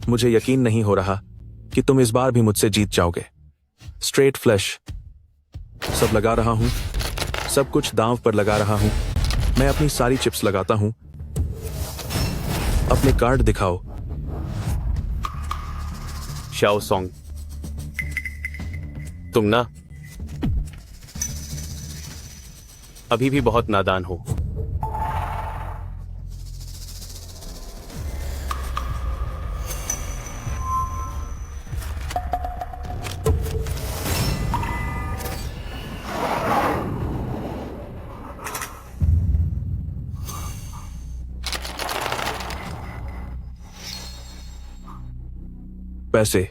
मुझे यकीन नहीं हो रहा कि तुम इस बार भी मुझसे जीत जाओगे। स्ट्रेट फ्लश सब लगा रहा हूं, सब कुछ दांव पर लगा रहा हूं। मैं अपनी सारी चिप्स लगाता हूं। अपने कार्ड दिखाओ। शाओ सॉन्ग, तुम ना अभी भी बहुत नादान हो। पैसे,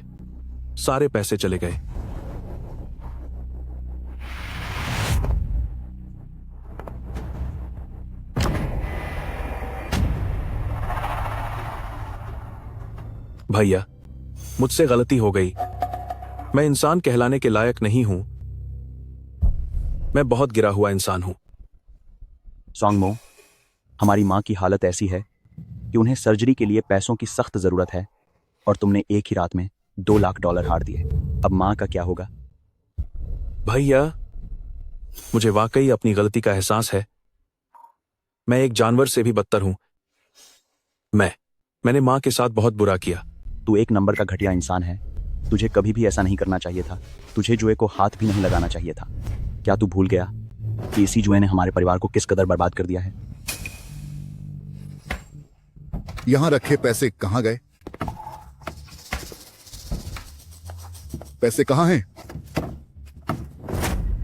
सारे पैसे चले गए। भैया, मुझसे गलती हो गई। मैं इंसान कहलाने के लायक नहीं हूं। मैं बहुत गिरा हुआ इंसान हूं। सॉन्गमो, हमारी माँ की हालत ऐसी है कि उन्हें सर्जरी के लिए पैसों की सख्त जरूरत है और तुमने एक ही रात में $2 लाख हार दिए। अब माँ का क्या होगा? भैया, मुझे वाकई अपनी गलती का एहसास है। मैं एक जानवर से भी बदतर हूं। मैंने माँ के साथ बहुत बुरा किया। तू एक नंबर का घटिया इंसान है। तुझे कभी भी ऐसा नहीं करना चाहिए था। तुझे जुए को हाथ भी नहीं लगाना चाहिए था। क्या तू भूल गया कि इसी जुए ने हमारे परिवार को किस कदर बर्बाद कर दिया है? यहां रखे पैसे कहां गए? पैसे कहां हैं?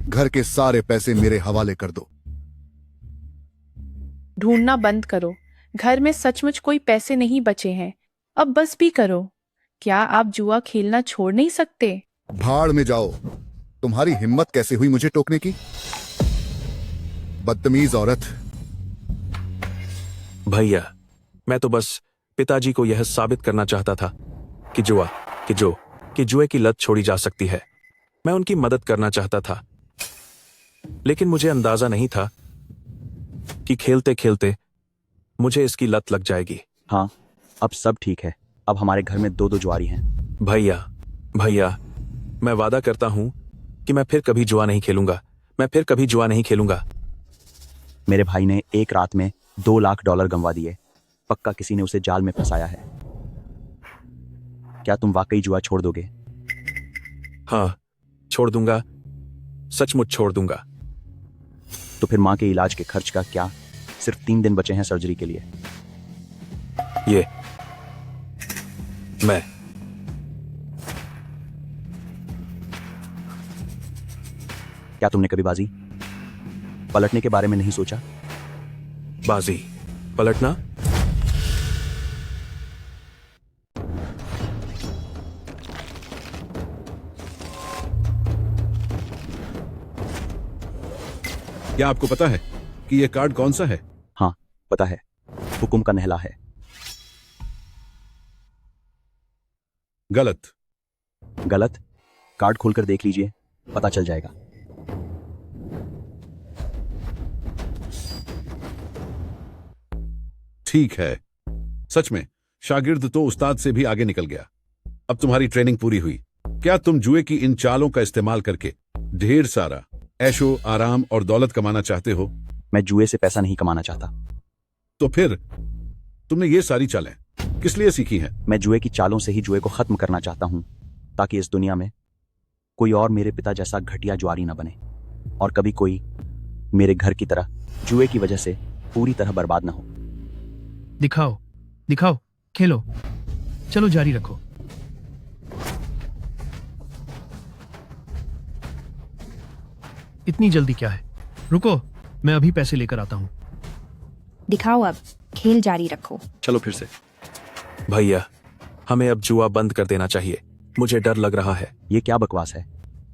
घर के सारे पैसे मेरे हवाले कर दो। ढूंढना बंद करो। घर में सचमुच कोई पैसे नहीं बचे हैं। अब बस भी करो। क्या आप जुआ खेलना छोड़ नहीं सकते? भाड़ में जाओ। तुम्हारी हिम्मत कैसे हुई मुझे टोकने की? बदतमीज औरत। भैया, मैं तो बस पिताजी को यह साबित करना चाहता था कि जुए की लत छोड़ी जा सकती है। मैं उनकी मदद करना चाहता था, लेकिन मुझे अंदाजा नहीं था कि खेलते खेलते मुझे इसकी लत लग जाएगी। हाँ, अब सब ठीक है। अब हमारे घर में 2 जुआरी हैं। भैया, मैं वादा करता हूं कि मैं फिर कभी जुआ नहीं खेलूंगा। मैं फिर कभी जुआ नहीं खेलूंगा। मेरे भाई ने एक रात में $2 लाख गंवा दिए। पक्का किसी ने उसे जाल में फंसाया है। क्या तुम वाकई जुआ छोड़ दोगे? हाँ, छोड़ दूंगा। सचमुच छोड़ दूंगा। तो फिर माँ के इलाज के खर्च का क्या? सिर्फ 3 दिन बचे हैं सर्जरी के लिए। ये मैं क्या तुमने कभी बाजी पलटने के बारे में नहीं सोचा? बाजी पलटना? क्या आपको पता है कि यह कार्ड कौन सा है? हाँ, पता है। हुकुम का नहला है। गलत। गलत? कार्ड खोलकर देख लीजिए, पता चल जाएगा। ठीक है। सच में शागिर्द तो उस्ताद से भी आगे निकल गया। अब तुम्हारी ट्रेनिंग पूरी हुई। क्या तुम जुए की इन चालों का इस्तेमाल करके ढेर सारा ऐशो आराम और दौलत कमाना चाहते हो? मैं जुए से पैसा नहीं कमाना चाहता। तो फिर तुमने ये सारी चालें किस लिए सीखी हैं? मैं जुए की चालों से ही जुए को खत्म करना चाहता हूं, ताकि इस दुनिया में कोई और मेरे पिता जैसा घटिया जुआरी न बने और कभी कोई मेरे घर की तरह जुए की वजह से पूरी तरह बर्बाद न हो। दिखाओ, दिखाओ, खेलो। चलो जारी रखो। इतनी जल्दी क्या है? रुको, मैं अभी पैसे लेकर आता हूं। दिखाओ, अब खेल जारी रखो। चलो फिर से। भैया, हमें अब जुआ बंद कर देना चाहिए। मुझे डर लग रहा है। ये क्या बकवास है?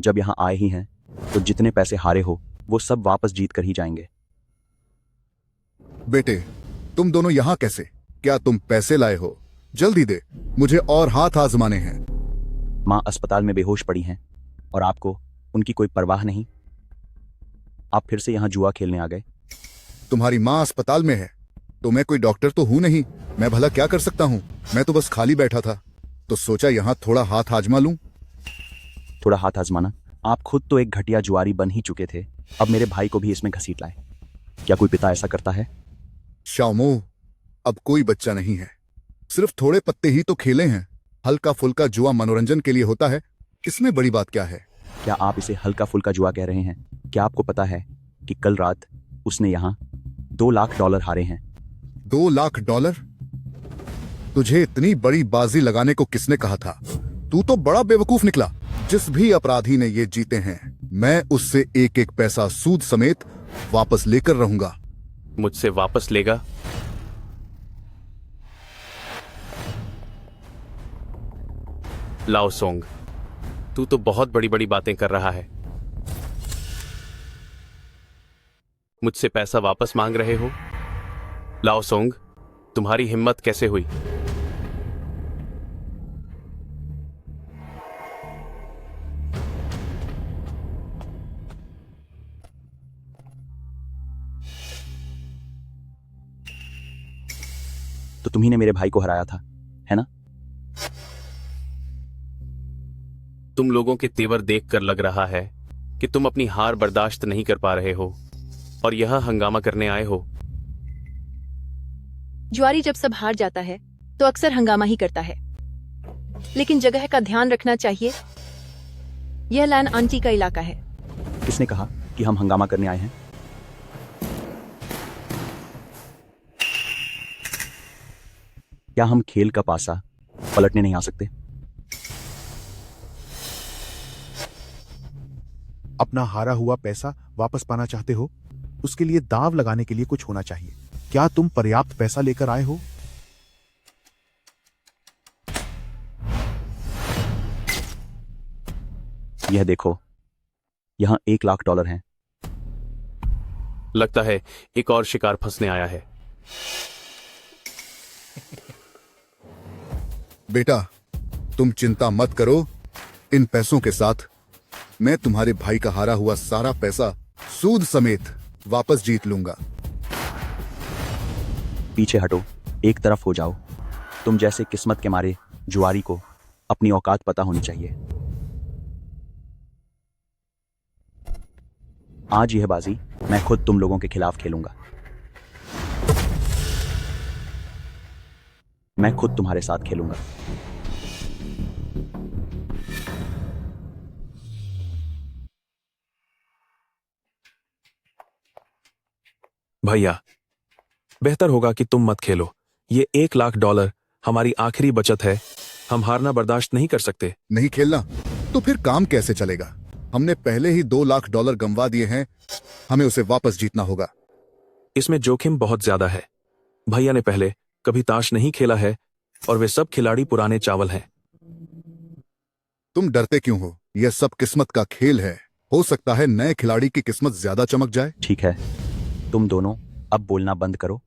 जब यहाँ आए ही हैं तो जितने पैसे हारे हो वो सब वापस जीत कर ही जाएंगे। बेटे, तुम दोनों यहाँ कैसे? क्या तुम पैसे लाए हो? जल्दी दे, मुझे और हाथ आजमाने हैं। माँ अस्पताल में बेहोश पड़ी हैं और आपको उनकी कोई परवाह नहीं। आप फिर से यहाँ जुआ खेलने आ गए। तुम्हारी माँ अस्पताल में है तो मैं कोई डॉक्टर तो हूं नहीं। मैं भला क्या कर सकता हूँ? मैं तो बस खाली बैठा था। तो सोचा यहाँ थोड़ा हाथ आजमा लूं। थोड़ा हाथ आजमाना? आप खुद तो एक घटिया जुआरी बन ही चुके थे, अब मेरे भाई को भी इसमें घसीट लाए। क्या कोई पिता ऐसा करता है? शाओमो, अब कोई बच्चा नहीं है, सिर्फ थोड़े पत्ते ही तो खेले हैं। हल्का फुल्का जुआ मनोरंजन के लिए होता है, इसमें बड़ी बात क्या है? क्या आप इसे हल्का फुल्का जुआ कह रहे हैं? क्या आपको पता है कि कल रात उसने यहाँ $2 लाख हारे हैं? $2 लाख? तुझे इतनी बड़ी बाजी लगाने को किसने कहा था? तू तो बड़ा बेवकूफ निकला। जिस भी अपराधी ने ये जीते हैं, मैं उससे एक एक पैसा सूद समेत वापस लेकर रहूंगा। मुझसे वापस लेगा? लाओ सोंग, तू तो बहुत बड़ी बड़ी बातें कर रहा है। मुझसे पैसा वापस मांग रहे हो? लाओ सोंग, तुम्हारी हिम्मत कैसे हुई? तो तुम्ही ने मेरे भाई को हराया था, है ना? तुम लोगों के तेवर देखकर लग रहा है कि तुम अपनी हार बर्दाश्त नहीं कर पा रहे हो और यहां हंगामा करने आए हो। जुआरी जब सब हार जाता है तो अक्सर हंगामा ही करता है, लेकिन जगह का ध्यान रखना चाहिए। यह लैन आंटी का इलाका है। किसने कहा कि हम हंगामा करने आए हैं? क्या हम खेल का पासा पलटने नहीं आ सकते? अपना हारा हुआ पैसा वापस पाना चाहते हो? उसके लिए दांव लगाने के लिए कुछ होना चाहिए। क्या तुम पर्याप्त पैसा लेकर आए हो? यह देखो, यहां $1 लाख हैं। लगता है एक और शिकार फंसने आया है। बेटा, तुम चिंता मत करो। इन पैसों के साथ मैं तुम्हारे भाई का हारा हुआ सारा पैसा सूद समेत वापस जीत लूंगा। पीछे हटो, एक तरफ हो जाओ। तुम जैसे किस्मत के मारे जुआरी को अपनी औकात पता होनी चाहिए। आज यह बाजी मैं खुद तुम लोगों के खिलाफ खेलूंगा। मैं खुद तुम्हारे साथ खेलूंगा। भैया, बेहतर होगा कि तुम मत खेलो। ये $1 लाख हमारी आखिरी बचत है। हम हारना बर्दाश्त नहीं कर सकते। नहीं खेलना तो फिर काम कैसे चलेगा? हमने पहले ही $2 लाख गंवा दिए हैं, हमें उसे वापस जीतना होगा। इसमें जोखिम बहुत ज्यादा है। भैया ने पहले कभी ताश नहीं खेला है और वे सब खिलाड़ी पुराने चावल हैं। तुम डरते क्यों हो? यह सब किस्मत का खेल है। हो सकता है नए खिलाड़ी की किस्मत ज्यादा चमक जाए। ठीक है, तुम दोनों अब बोलना बंद करो।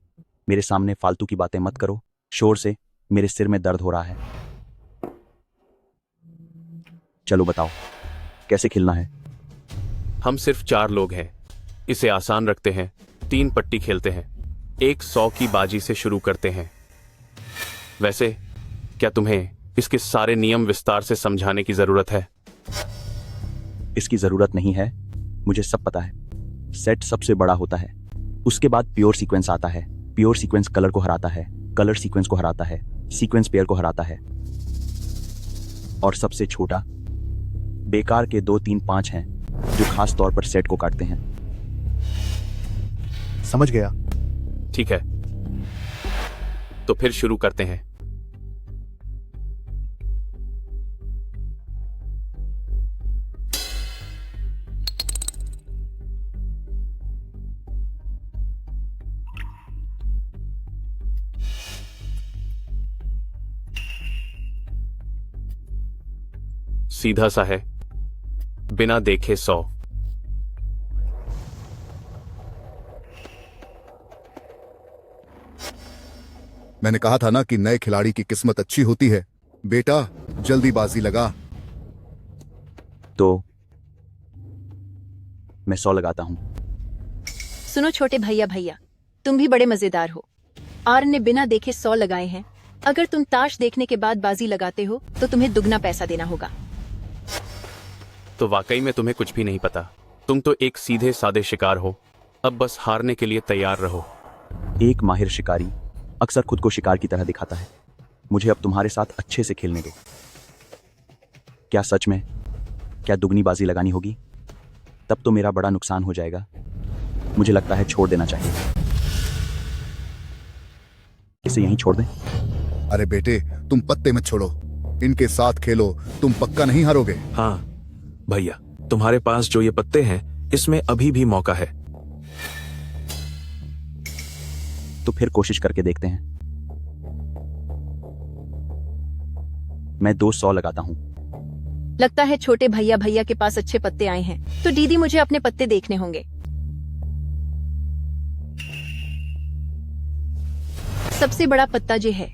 मेरे सामने फालतू की बातें मत करो। शोर से मेरे सिर में दर्द हो रहा है। चलो बताओ, कैसे खेलना है? हम सिर्फ 4 लोग हैं। इसे आसान रखते हैं। 3 पट्टी खेलते हैं। एक 100 की बाजी से शुरू करते हैं। वैसे क्या तुम्हें इसके सारे नियम विस्तार से समझाने की जरूरत है? इसकी जरूरत नहीं है, मुझे सब पता है। सेट सबसे बड़ा होता है, उसके बाद प्योर सीक्वेंस आता है। प्योर सीक्वेंस कलर को हराता है, कलर सीक्वेंस को हराता है, सीक्वेंस पेयर को हराता है, और सबसे छोटा बेकार के 2, 3, 5 हैं जो खास तौर पर सेट को काटते हैं। समझ गया। ठीक है, तो फिर शुरू करते हैं। सीधा सा है, बिना देखे 100। मैंने कहा था ना कि नए खिलाड़ी की किस्मत अच्छी होती है। बेटा, जल्दी बाजी लगा। तो मैं 100 लगाता हूं। सुनो छोटे भैया, तुम भी बड़े मजेदार हो। आर ने बिना देखे 100 लगाए हैं अगर तुम ताश देखने के बाद बाजी लगाते हो तो तुम्हें दुगना पैसा देना होगा। तो वाकई में तुम्हें कुछ भी नहीं पता। तुम तो एक सीधे सादे शिकार हो। अब बस हारने के लिए तैयार रहो। एक माहिर शिकारी अक्सर खुद को शिकार की तरह दिखाता है। मुझे अब तुम्हारे साथ अच्छे से खेलने दो। क्या सच में? क्या दुगनी बाजी लगानी होगी? तब तो मेरा बड़ा नुकसान हो जाएगा। मुझे लगता है छोड़ देना चाहिए। इसे यहीं छोड़ दें? अरे बेटे, तुम पत्ते मत छोड़ो, इनके साथ खेलो, तुम पक्का नहीं हारोगे। हाँ भैया, तुम्हारे पास जो ये पत्ते हैं इसमें अभी भी मौका है। तो फिर कोशिश करके देखते हैं। मैं 200 लगाता हूं। लगता है छोटे भैया के पास अच्छे पत्ते आए हैं, तो दीदी मुझे अपने पत्ते देखने होंगे। सबसे बड़ा पत्ता ये है।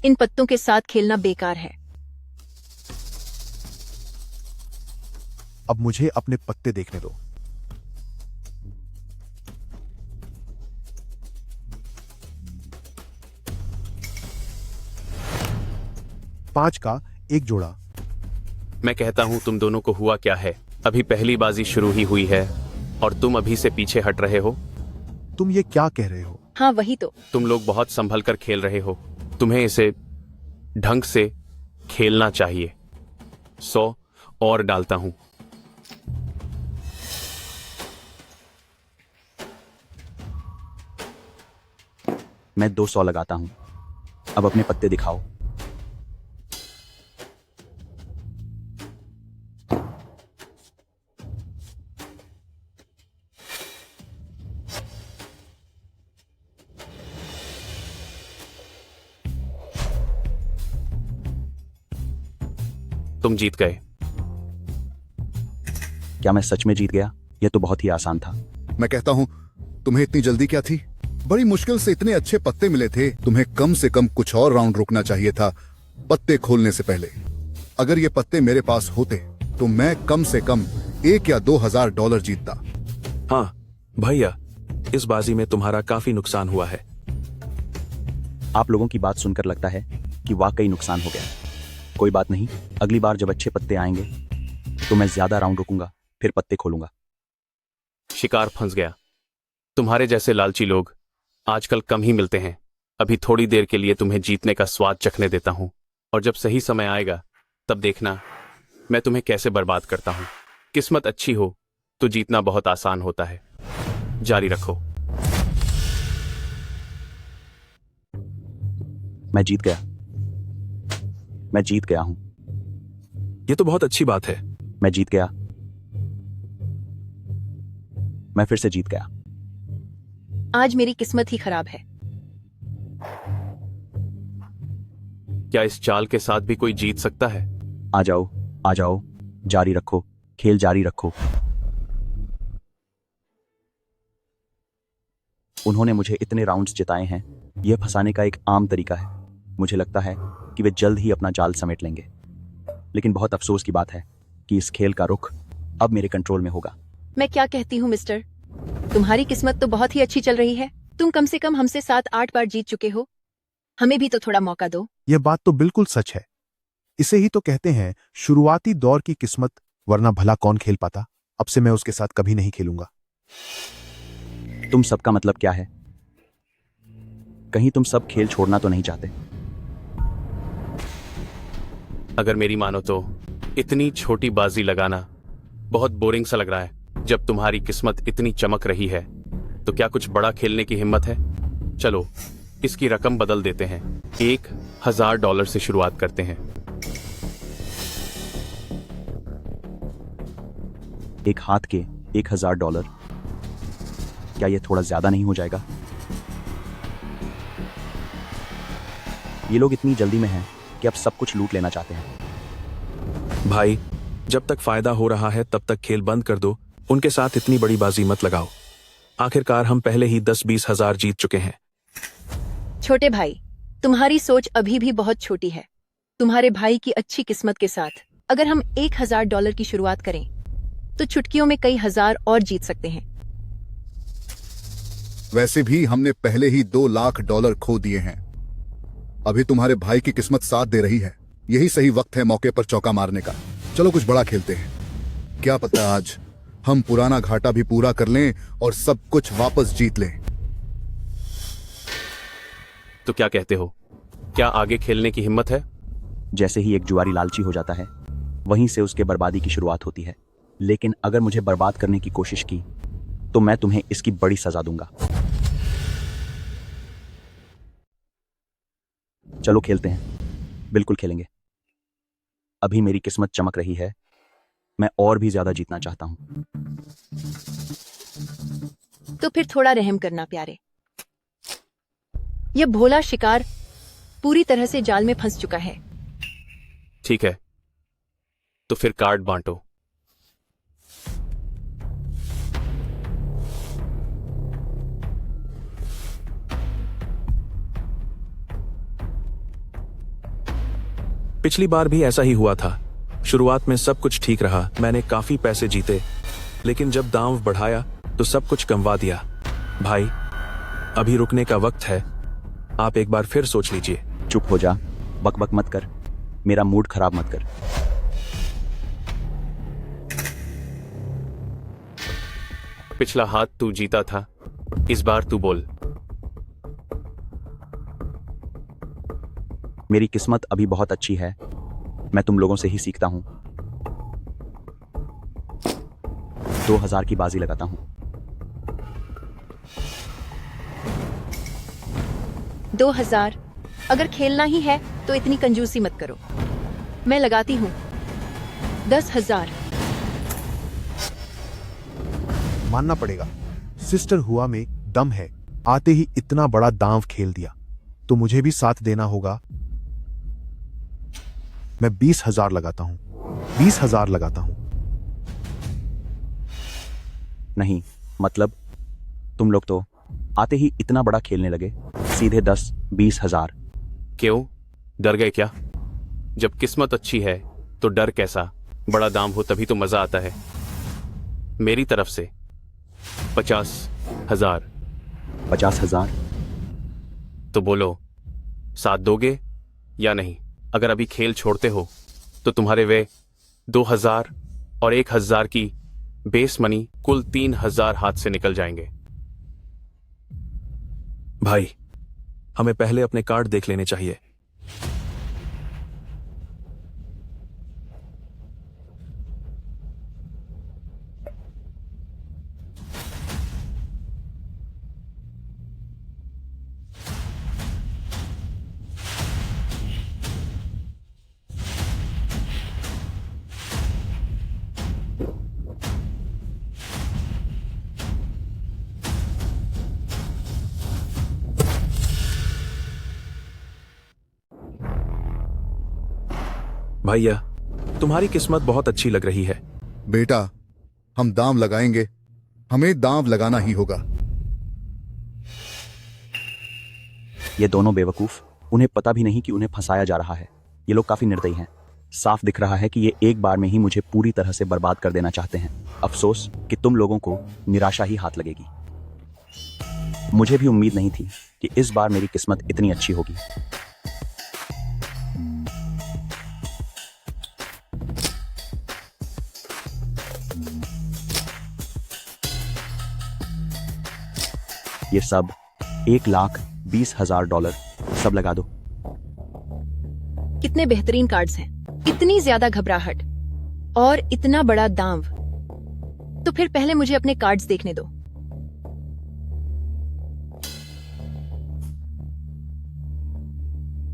इन पत्तों के साथ खेलना बेकार है। अब मुझे अपने पत्ते देखने दो। पांच का एक जोड़ा। मैं कहता हूं तुम दोनों को हुआ क्या है? अभी पहली बाजी शुरू ही हुई है और तुम अभी से पीछे हट रहे हो। तुम ये क्या कह रहे हो? हाँ वही तो। तुम लोग बहुत संभल कर खेल रहे हो। तुम्हें इसे ढंग से खेलना चाहिए। 100 और डालता हूं। मैं 200 लगाता हूं। अब अपने पत्ते दिखाओ। तुम जीत गए। क्या मैं सच में जीत गया? यह तो बहुत ही आसान था। मैं कहता हूं, तुम्हें इतनी जल्दी क्या थी? बड़ी मुश्किल से इतने अच्छे पत्ते मिले थे। तुम्हें कम से कम कुछ और राउंड रुकना चाहिए था पत्ते खोलने से पहले। अगर ये पत्ते मेरे पास होते तो मैं कम से कम $1 या $2,000 जीतता। हाँ भैया, इस बाजी में तुम्हारा काफी नुकसान हुआ है। आप लोगों की बात सुनकर लगता है कि वाकई नुकसान हो गया। कोई बात नहीं, अगली बार जब अच्छे पत्ते आएंगे तो मैं ज्यादा राउंड रुकूंगा, फिर पत्ते खोलूंगा। शिकार फंस गया। तुम्हारे जैसे लालची लोग आजकल कम ही मिलते हैं। अभी थोड़ी देर के लिए तुम्हें जीतने का स्वाद चखने देता हूं, और जब सही समय आएगा तब देखना मैं तुम्हें कैसे बर्बाद करता हूं। किस्मत अच्छी हो तो जीतना बहुत आसान होता है। जारी रखो। मैं जीत गया। मैं जीत गया हूं। ये तो बहुत अच्छी बात है। मैं जीत गया। मैं फिर से जीत गया। आज मेरी किस्मत ही खराब है। क्या इस चाल के साथ भी कोई जीत सकता है? आ जाओ, आ जाओ, जारी रखो, खेल जारी रखो। उन्होंने मुझे इतने राउंड्स जिताए हैं, यह फंसाने का एक आम तरीका है। मुझे लगता है कि वे जल्द ही अपना जाल समेट लेंगे। लेकिन बहुत अफसोस की बात है कि इस खेल का रुख अब मेरे कंट्रोल में होगा। मैं क्या कहती हूँ मिस्टर, तुम्हारी किस्मत तो बहुत ही अच्छी चल रही है। तुम कम से कम हमसे 7-8 बार जीत चुके हो। हमें भी तो थोड़ा मौका दो। यह बात तो बिल्कुल सच है। इसे ही तो कहते हैं शुरुआती दौर की किस्मत, वरना भला कौन खेल पाता। अब से मैं उसके साथ कभी नहीं खेलूंगा। तुम सबका मतलब क्या है? कहीं तुम सब खेल छोड़ना तो नहीं चाहते? अगर मेरी मानो तो इतनी छोटी बाजी लगाना बहुत बोरिंग सा लग रहा है। जब तुम्हारी किस्मत इतनी चमक रही है तो क्या कुछ बड़ा खेलने की हिम्मत है? चलो इसकी रकम बदल देते हैं। $1,000 से शुरुआत करते हैं। एक हाथ के $1,000। क्या यह थोड़ा ज्यादा नहीं हो जाएगा? ये लोग इतनी जल्दी में हैं कि अब सब कुछ लूट लेना चाहते हैं। भाई, जब तक फायदा हो रहा है तब तक खेल बंद कर दो। उनके साथ इतनी बड़ी बाजी मत लगाओ। आखिरकार हम पहले ही 10-20 हजार जीत चुके हैं। छोटे भाई, तुम्हारी सोच अभी भी बहुत छोटी है। तुम्हारे भाई की अच्छी किस्मत के साथ अगर हम $1,000 की शुरुआत करें तो चुटकियों में कई हजार और जीत सकते हैं। वैसे भी हमने पहले ही $2 लाख खो दिए हैं। अभी तुम्हारे भाई की किस्मत साथ दे रही है। यही सही वक्त है मौके पर चौका मारने का। चलो कुछ बड़ा खेलते हैं। क्या पता आज हम पुराना घाटा भी पूरा कर लें और सब कुछ वापस जीत लें। तो क्या कहते हो, क्या आगे खेलने की हिम्मत है? जैसे ही एक जुआरी लालची हो जाता है, वहीं से उसके बर्बादी की शुरुआत होती है। लेकिन अगर मुझे बर्बाद करने की कोशिश की तो मैं तुम्हें इसकी बड़ी सजा दूंगा। चलो खेलते हैं। बिल्कुल खेलेंगे। अभी मेरी किस्मत चमक रही है। मैं और भी ज्यादा जीतना चाहता हूं। तो फिर थोड़ा रहम करना प्यारे। यह भोला शिकार पूरी तरह से जाल में फंस चुका है। ठीक है, तो फिर कार्ड बांटो। पिछली बार भी ऐसा ही हुआ था। शुरुआत में सब कुछ ठीक रहा, मैंने काफी पैसे जीते, लेकिन जब दांव बढ़ाया तो सब कुछ गंवा दिया। भाई, अभी रुकने का वक्त है। आप एक बार फिर सोच लीजिए। चुप हो जा, बकबक मत कर, मेरा मूड खराब मत कर। पिछला हाथ तू जीता था, इस बार तू बोल। मेरी किस्मत अभी बहुत अच्छी है। मैं तुम लोगों से ही सीखता हूं। 2000 की बाजी लगाता हूं। 2000? अगर खेलना ही है तो इतनी कंजूसी मत करो। मैं लगाती हूँ 10,000। मानना पड़ेगा, सिस्टर हुआ में दम है। आते ही इतना बड़ा दांव खेल दिया, तो मुझे भी साथ देना होगा। मैं 20,000 लगाता हूं। 20,000 लगाता हूं। नहीं, मतलब तुम लोग तो आते ही इतना बड़ा खेलने लगे। सीधे 10-20,000। क्यों, डर गए क्या? जब किस्मत अच्छी है तो डर कैसा? बड़ा दाम हो तभी तो मजा आता है। मेरी तरफ से 50,000। 50,000? तो बोलो, साथ दोगे या नहीं? अगर अभी खेल छोड़ते हो तो तुम्हारे वे 2,000 और 1,000 की बेस मनी कुल 3,000 हाथ से निकल जाएंगे। भाई, हमें पहले अपने कार्ड देख लेने चाहिए। भैया, तुम्हारी किस्मत बहुत अच्छी लग रही है। बेटा, हम दांव लगाएंगे। हमें दांव लगाना ही होगा। ये दोनों बेवकूफ, उन्हें पता भी नहीं कि उन्हें फंसाया जा रहा है। ये लोग काफी निर्दयी हैं। साफ दिख रहा है कि ये एक बार में ही मुझे पूरी तरह से बर्बाद कर देना चाहते हैं। अफसोस कि तुम लोगों को निराशा ही हाथ लगेगी। मुझे भी उम्मीद नहीं थी कि इस बार मेरी किस्मत इतनी अच्छी होगी। ये सब $1,20,000 सब लगा दो। कितने बेहतरीन कार्ड्स हैं। इतनी ज्यादा घबराहट और इतना बड़ा दांव। तो फिर पहले मुझे अपने कार्ड्स देखने दो।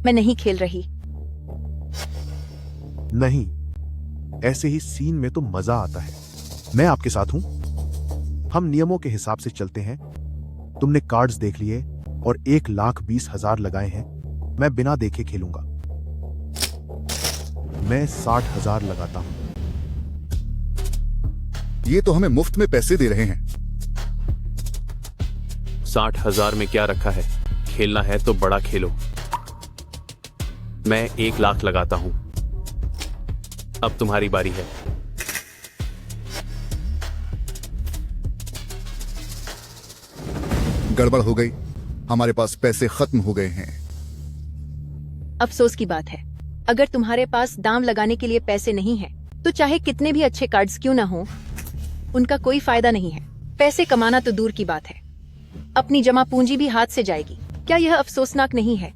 मैं नहीं खेल रही। नहीं, ऐसे ही सीन में तो मजा आता है। मैं आपके साथ हूं। हम नियमों के हिसाब से चलते हैं। तुमने कार्ड्स देख लिए और 1,20,000 लगाए हैं। मैं बिना देखे खेलूंगा। मैं 60,000 लगाता हूं। ये तो हमें मुफ्त में पैसे दे रहे हैं। 60,000 में क्या रखा है? खेलना है तो बड़ा खेलो। मैं 1,00,000 लगाता हूं। अब तुम्हारी बारी है। गड़बड़ हो गई। हमारे पास पैसे खत्म हो गए हैं। अफसोस की बात है, अगर तुम्हारे पास दांव लगाने के लिए पैसे नहीं है तो चाहे कितने भी अच्छे कार्ड्स क्यों ना हो, उनका कोई फायदा नहीं है। पैसे कमाना तो दूर की बात है, अपनी जमा पूंजी भी हाथ से जाएगी। क्या यह अफसोसनाक नहीं है?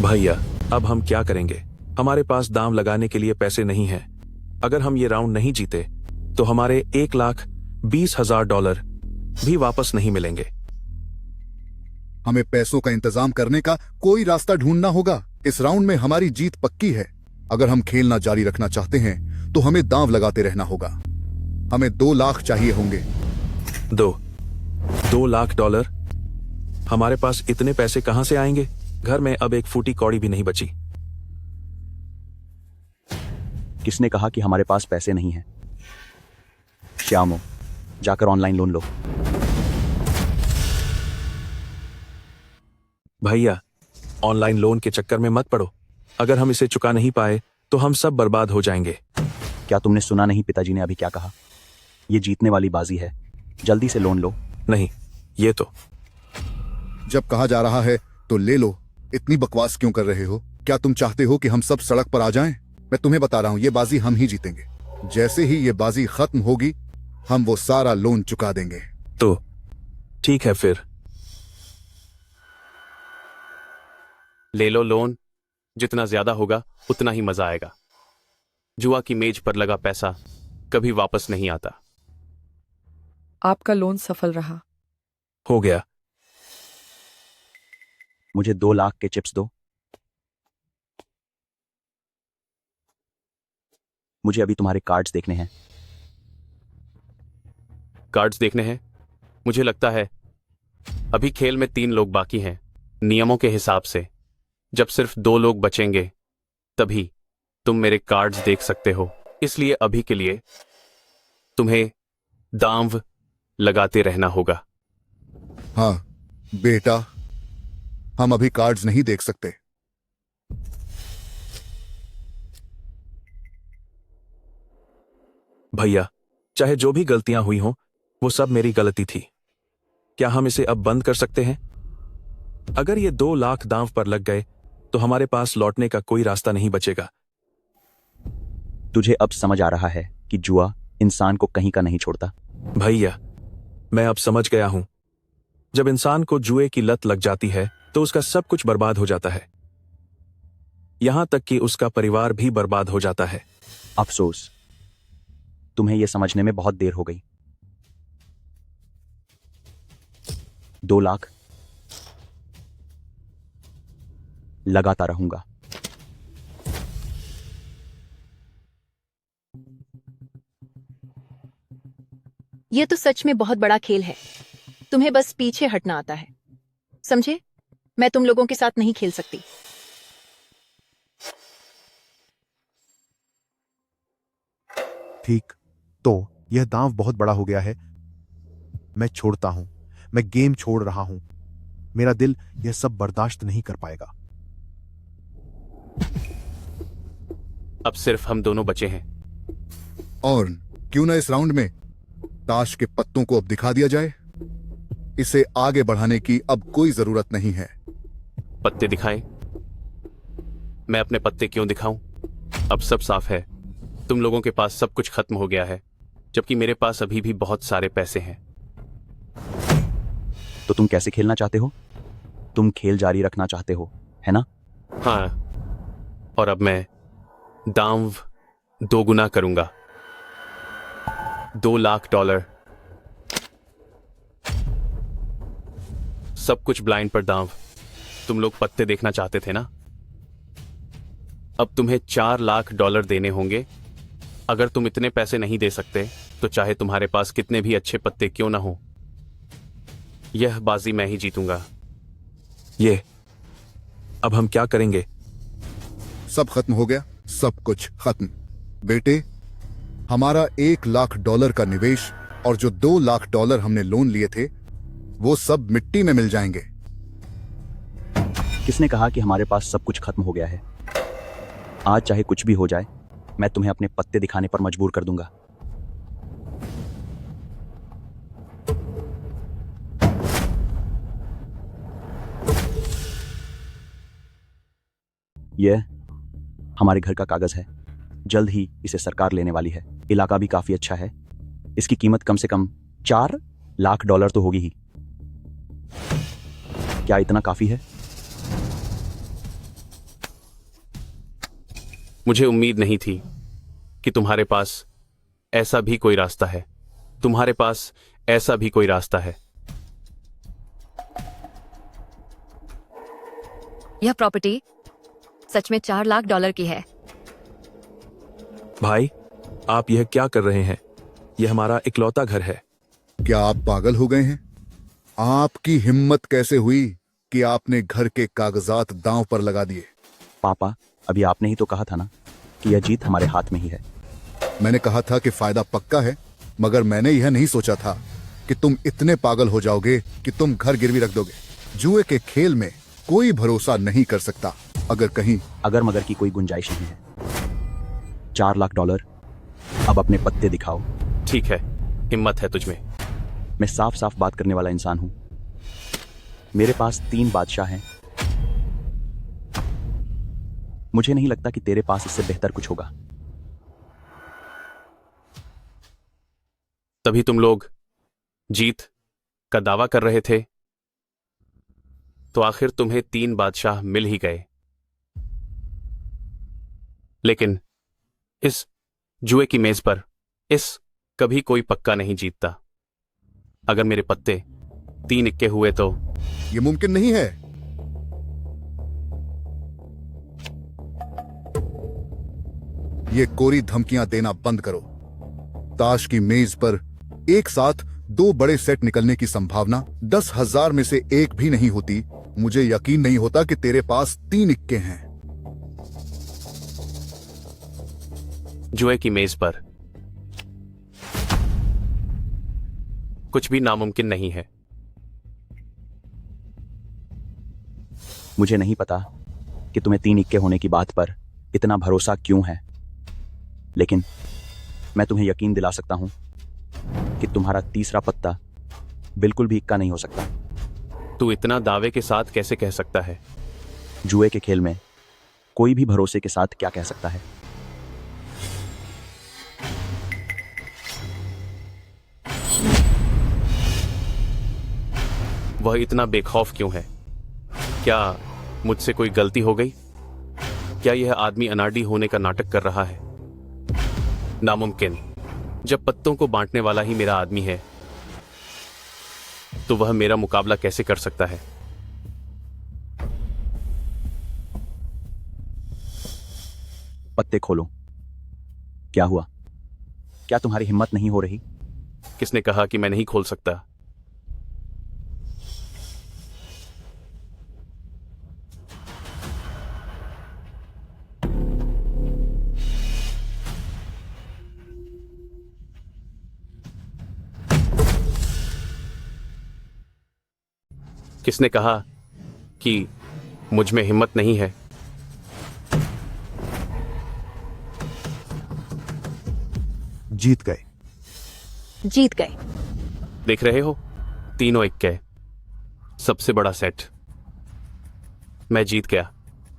भैया, अब हम क्या करेंगे? हमारे पास दांव लगाने के लिए पैसे नहीं हैं। अगर हम ये राउंड नहीं जीते तो हमारे $1,20,000 भी वापस नहीं मिलेंगे। हमें पैसों का इंतजाम करने का कोई रास्ता ढूंढना होगा। इस राउंड में हमारी जीत पक्की है। अगर हम खेलना जारी रखना चाहते हैं तो हमें दांव लगाते रहना होगा। हमें 2 लाख चाहिए होंगे। 2 लाख डॉलर? हमारे पास इतने पैसे कहां से आएंगे? घर में अब एक फूटी कौड़ी भी नहीं बची। किसने कहा कि हमारे पास पैसे नहीं हैं? श्यामो, जाकर ऑनलाइन लोन लो। भैया, ऑनलाइन लोन के चक्कर में मत पड़ो। अगर हम इसे चुका नहीं पाए तो हम सब बर्बाद हो जाएंगे। क्या तुमने सुना नहीं पिताजी ने अभी क्या कहा? ये जीतने वाली बाजी है, जल्दी से लोन लो। नहीं, ये तो जब कहा जा रहा है तो ले लो। इतनी बकवास क्यों कर रहे हो? क्या तुम चाहते हो कि हम सब सड़क पर आ जाएं? मैं तुम्हें बता रहा हूं, ये बाजी हम ही जीतेंगे। जैसे ही ये बाजी खत्म होगी हम वो सारा लोन चुका देंगे। तो ठीक है फिर। ले लो लोन, जितना ज्यादा होगा उतना ही मजा आएगा। जुआ की मेज पर लगा पैसा कभी वापस नहीं आता। आपका लोन सफल रहा। हो गया। मुझे 2 लाख के चिप्स दो। मुझे अभी तुम्हारे कार्ड्स देखने हैं। कार्ड्स देखने हैं? मुझे लगता है अभी खेल में 3 लोग बाकी हैं। नियमों के हिसाब से जब सिर्फ 2 लोग बचेंगे तभी तुम मेरे कार्ड्स देख सकते हो। इसलिए अभी के लिए तुम्हें दांव लगाते रहना होगा। हाँ बेटा, हम अभी कार्ड्स नहीं देख सकते। भैया, चाहे जो भी गलतियां हुई हों, वो सब मेरी गलती थी। क्या हम इसे अब बंद कर सकते हैं? अगर ये 2 लाख दांव पर लग गए तो हमारे पास लौटने का कोई रास्ता नहीं बचेगा। तुझे अब समझ आ रहा है कि जुआ इंसान को कहीं का नहीं छोड़ता। भैया, मैं अब समझ गया हूं। जब इंसान को जुए की लत लग जाती है तो उसका सब कुछ बर्बाद हो जाता है, यहां तक कि उसका परिवार भी बर्बाद हो जाता है। अफसोस, तुम्हें यह समझने में बहुत देर हो गई। 2 लाख लगाता रहूंगा। यह तो सच में बहुत बड़ा खेल है। तुम्हें बस पीछे हटना आता है, समझे? मैं तुम लोगों के साथ नहीं खेल सकती। ठीक, तो यह दांव बहुत बड़ा हो गया है। मैं छोड़ता हूं। मैं गेम छोड़ रहा हूं। मेरा दिल यह सब बर्दाश्त नहीं कर पाएगा। अब सिर्फ हम दोनों बचे हैं। और क्यों ना इस राउंड में ताश के पत्तों को अब दिखा दिया जाए। इसे आगे बढ़ाने की अब कोई जरूरत नहीं है। पत्ते दिखाएं? मैं अपने पत्ते क्यों दिखाऊं? अब सब साफ है। तुम लोगों के पास सब कुछ खत्म हो गया है, जबकि मेरे पास अभी भी बहुत सारे पैसे हैं। तो तुम कैसे खेलना चाहते हो? तुम खेल जारी रखना चाहते हो, है ना? हाँ, और अब मैं दांव 2 गुना करूंगा। $2 लाख। सब कुछ ब्लाइंड पर दांव। तुम लोग पत्ते देखना चाहते थे ना? अब तुम्हें $4 लाख देने होंगे। अगर तुम इतने पैसे नहीं दे सकते तो चाहे तुम्हारे पास कितने भी अच्छे पत्ते क्यों ना हो, यह बाजी मैं ही जीतूंगा। अब हम क्या करेंगे? सब खत्म हो गया, सब कुछ खत्म। बेटे, हमारा $1 लाख का निवेश और जो $2 लाख हमने लोन लिए थे वो सब मिट्टी में मिल जाएंगे। किसने कहा कि हमारे पास सब कुछ खत्म हो गया है? आज चाहे कुछ भी हो जाए, मैं तुम्हें अपने पत्ते दिखाने पर मजबूर कर दूंगा। यह हमारे घर का कागज है। जल्द ही इसे सरकार लेने वाली है। इलाका भी काफी अच्छा है। इसकी कीमत कम से कम 4 लाख डॉलर तो होगी ही। क्या इतना काफी है? मुझे उम्मीद नहीं थी कि तुम्हारे पास ऐसा भी कोई रास्ता है। तुम्हारे पास ऐसा भी कोई रास्ता है। यह प्रॉपर्टी सच में 4 लाख डॉलर की है। भाई, आप यह क्या कर रहे हैं? यह हमारा इकलौता घर है। क्या आप पागल हो गए हैं? आपकी हिम्मत कैसे हुई कि आपने घर के कागजात दांव पर लगा दिए? पापा, अभी आपने ही तो कहा था ना कि यह जीत हमारे हाथ में ही है। मैंने कहा था कि फायदा पक्का है, मगर मैंने यह नहीं सोचा था कि तुम इतने पागल हो जाओगे कि तुम घर गिरवी रख दोगे। जुए के खेल में कोई भरोसा नहीं कर सकता। अगर कहीं अगर मगर की कोई गुंजाइश नहीं है। 4 लाख डॉलर, अब अपने पत्ते दिखाओ। ठीक है, हिम्मत है तुझमें। मैं साफ साफ बात करने वाला इंसान हूं। मेरे पास 3 बादशाह हैं। मुझे नहीं लगता कि तेरे पास इससे बेहतर कुछ होगा। तभी तुम लोग जीत का दावा कर रहे थे, तो आखिर तुम्हें 3 बादशाह मिल ही गए। लेकिन इस जुए की मेज पर इस कभी कोई पक्का नहीं जीतता। अगर मेरे पत्ते 3 इक्के हुए तो यह मुमकिन नहीं है। ये कोरी धमकियां देना बंद करो। ताश की मेज पर एक साथ 2 बड़े सेट निकलने की संभावना 10,000 में से एक भी नहीं होती। मुझे यकीन नहीं होता कि तेरे पास 3 इक्के हैं। जुए की मेज पर कुछ भी नामुमकिन नहीं है। मुझे नहीं पता कि तुम्हें 3 इक्के होने की बात पर इतना भरोसा क्यों है, लेकिन मैं तुम्हें यकीन दिला सकता हूं कि तुम्हारा तीसरा पत्ता बिल्कुल भी इक्का नहीं हो सकता। तू इतना दावे के साथ कैसे कह सकता है? जुए के खेल में कोई भी भरोसे के साथ क्या कह सकता है? वह इतना बेखौफ क्यों है? क्या मुझसे कोई गलती हो गई? क्या यह आदमी अनाड़ी होने का नाटक कर रहा है? नामुमकिन। जब पत्तों को बांटने वाला ही मेरा आदमी है, तो वह मेरा मुकाबला कैसे कर सकता है? पत्ते खोलो। क्या हुआ? क्या तुम्हारी हिम्मत नहीं हो रही? किसने कहा कि मैं नहीं खोल सकता? किसने कहा कि मुझ में हिम्मत नहीं है? जीत गए। जीत गए। देख रहे हो, तीनों इक्के, सबसे बड़ा सेट। मैं जीत गया।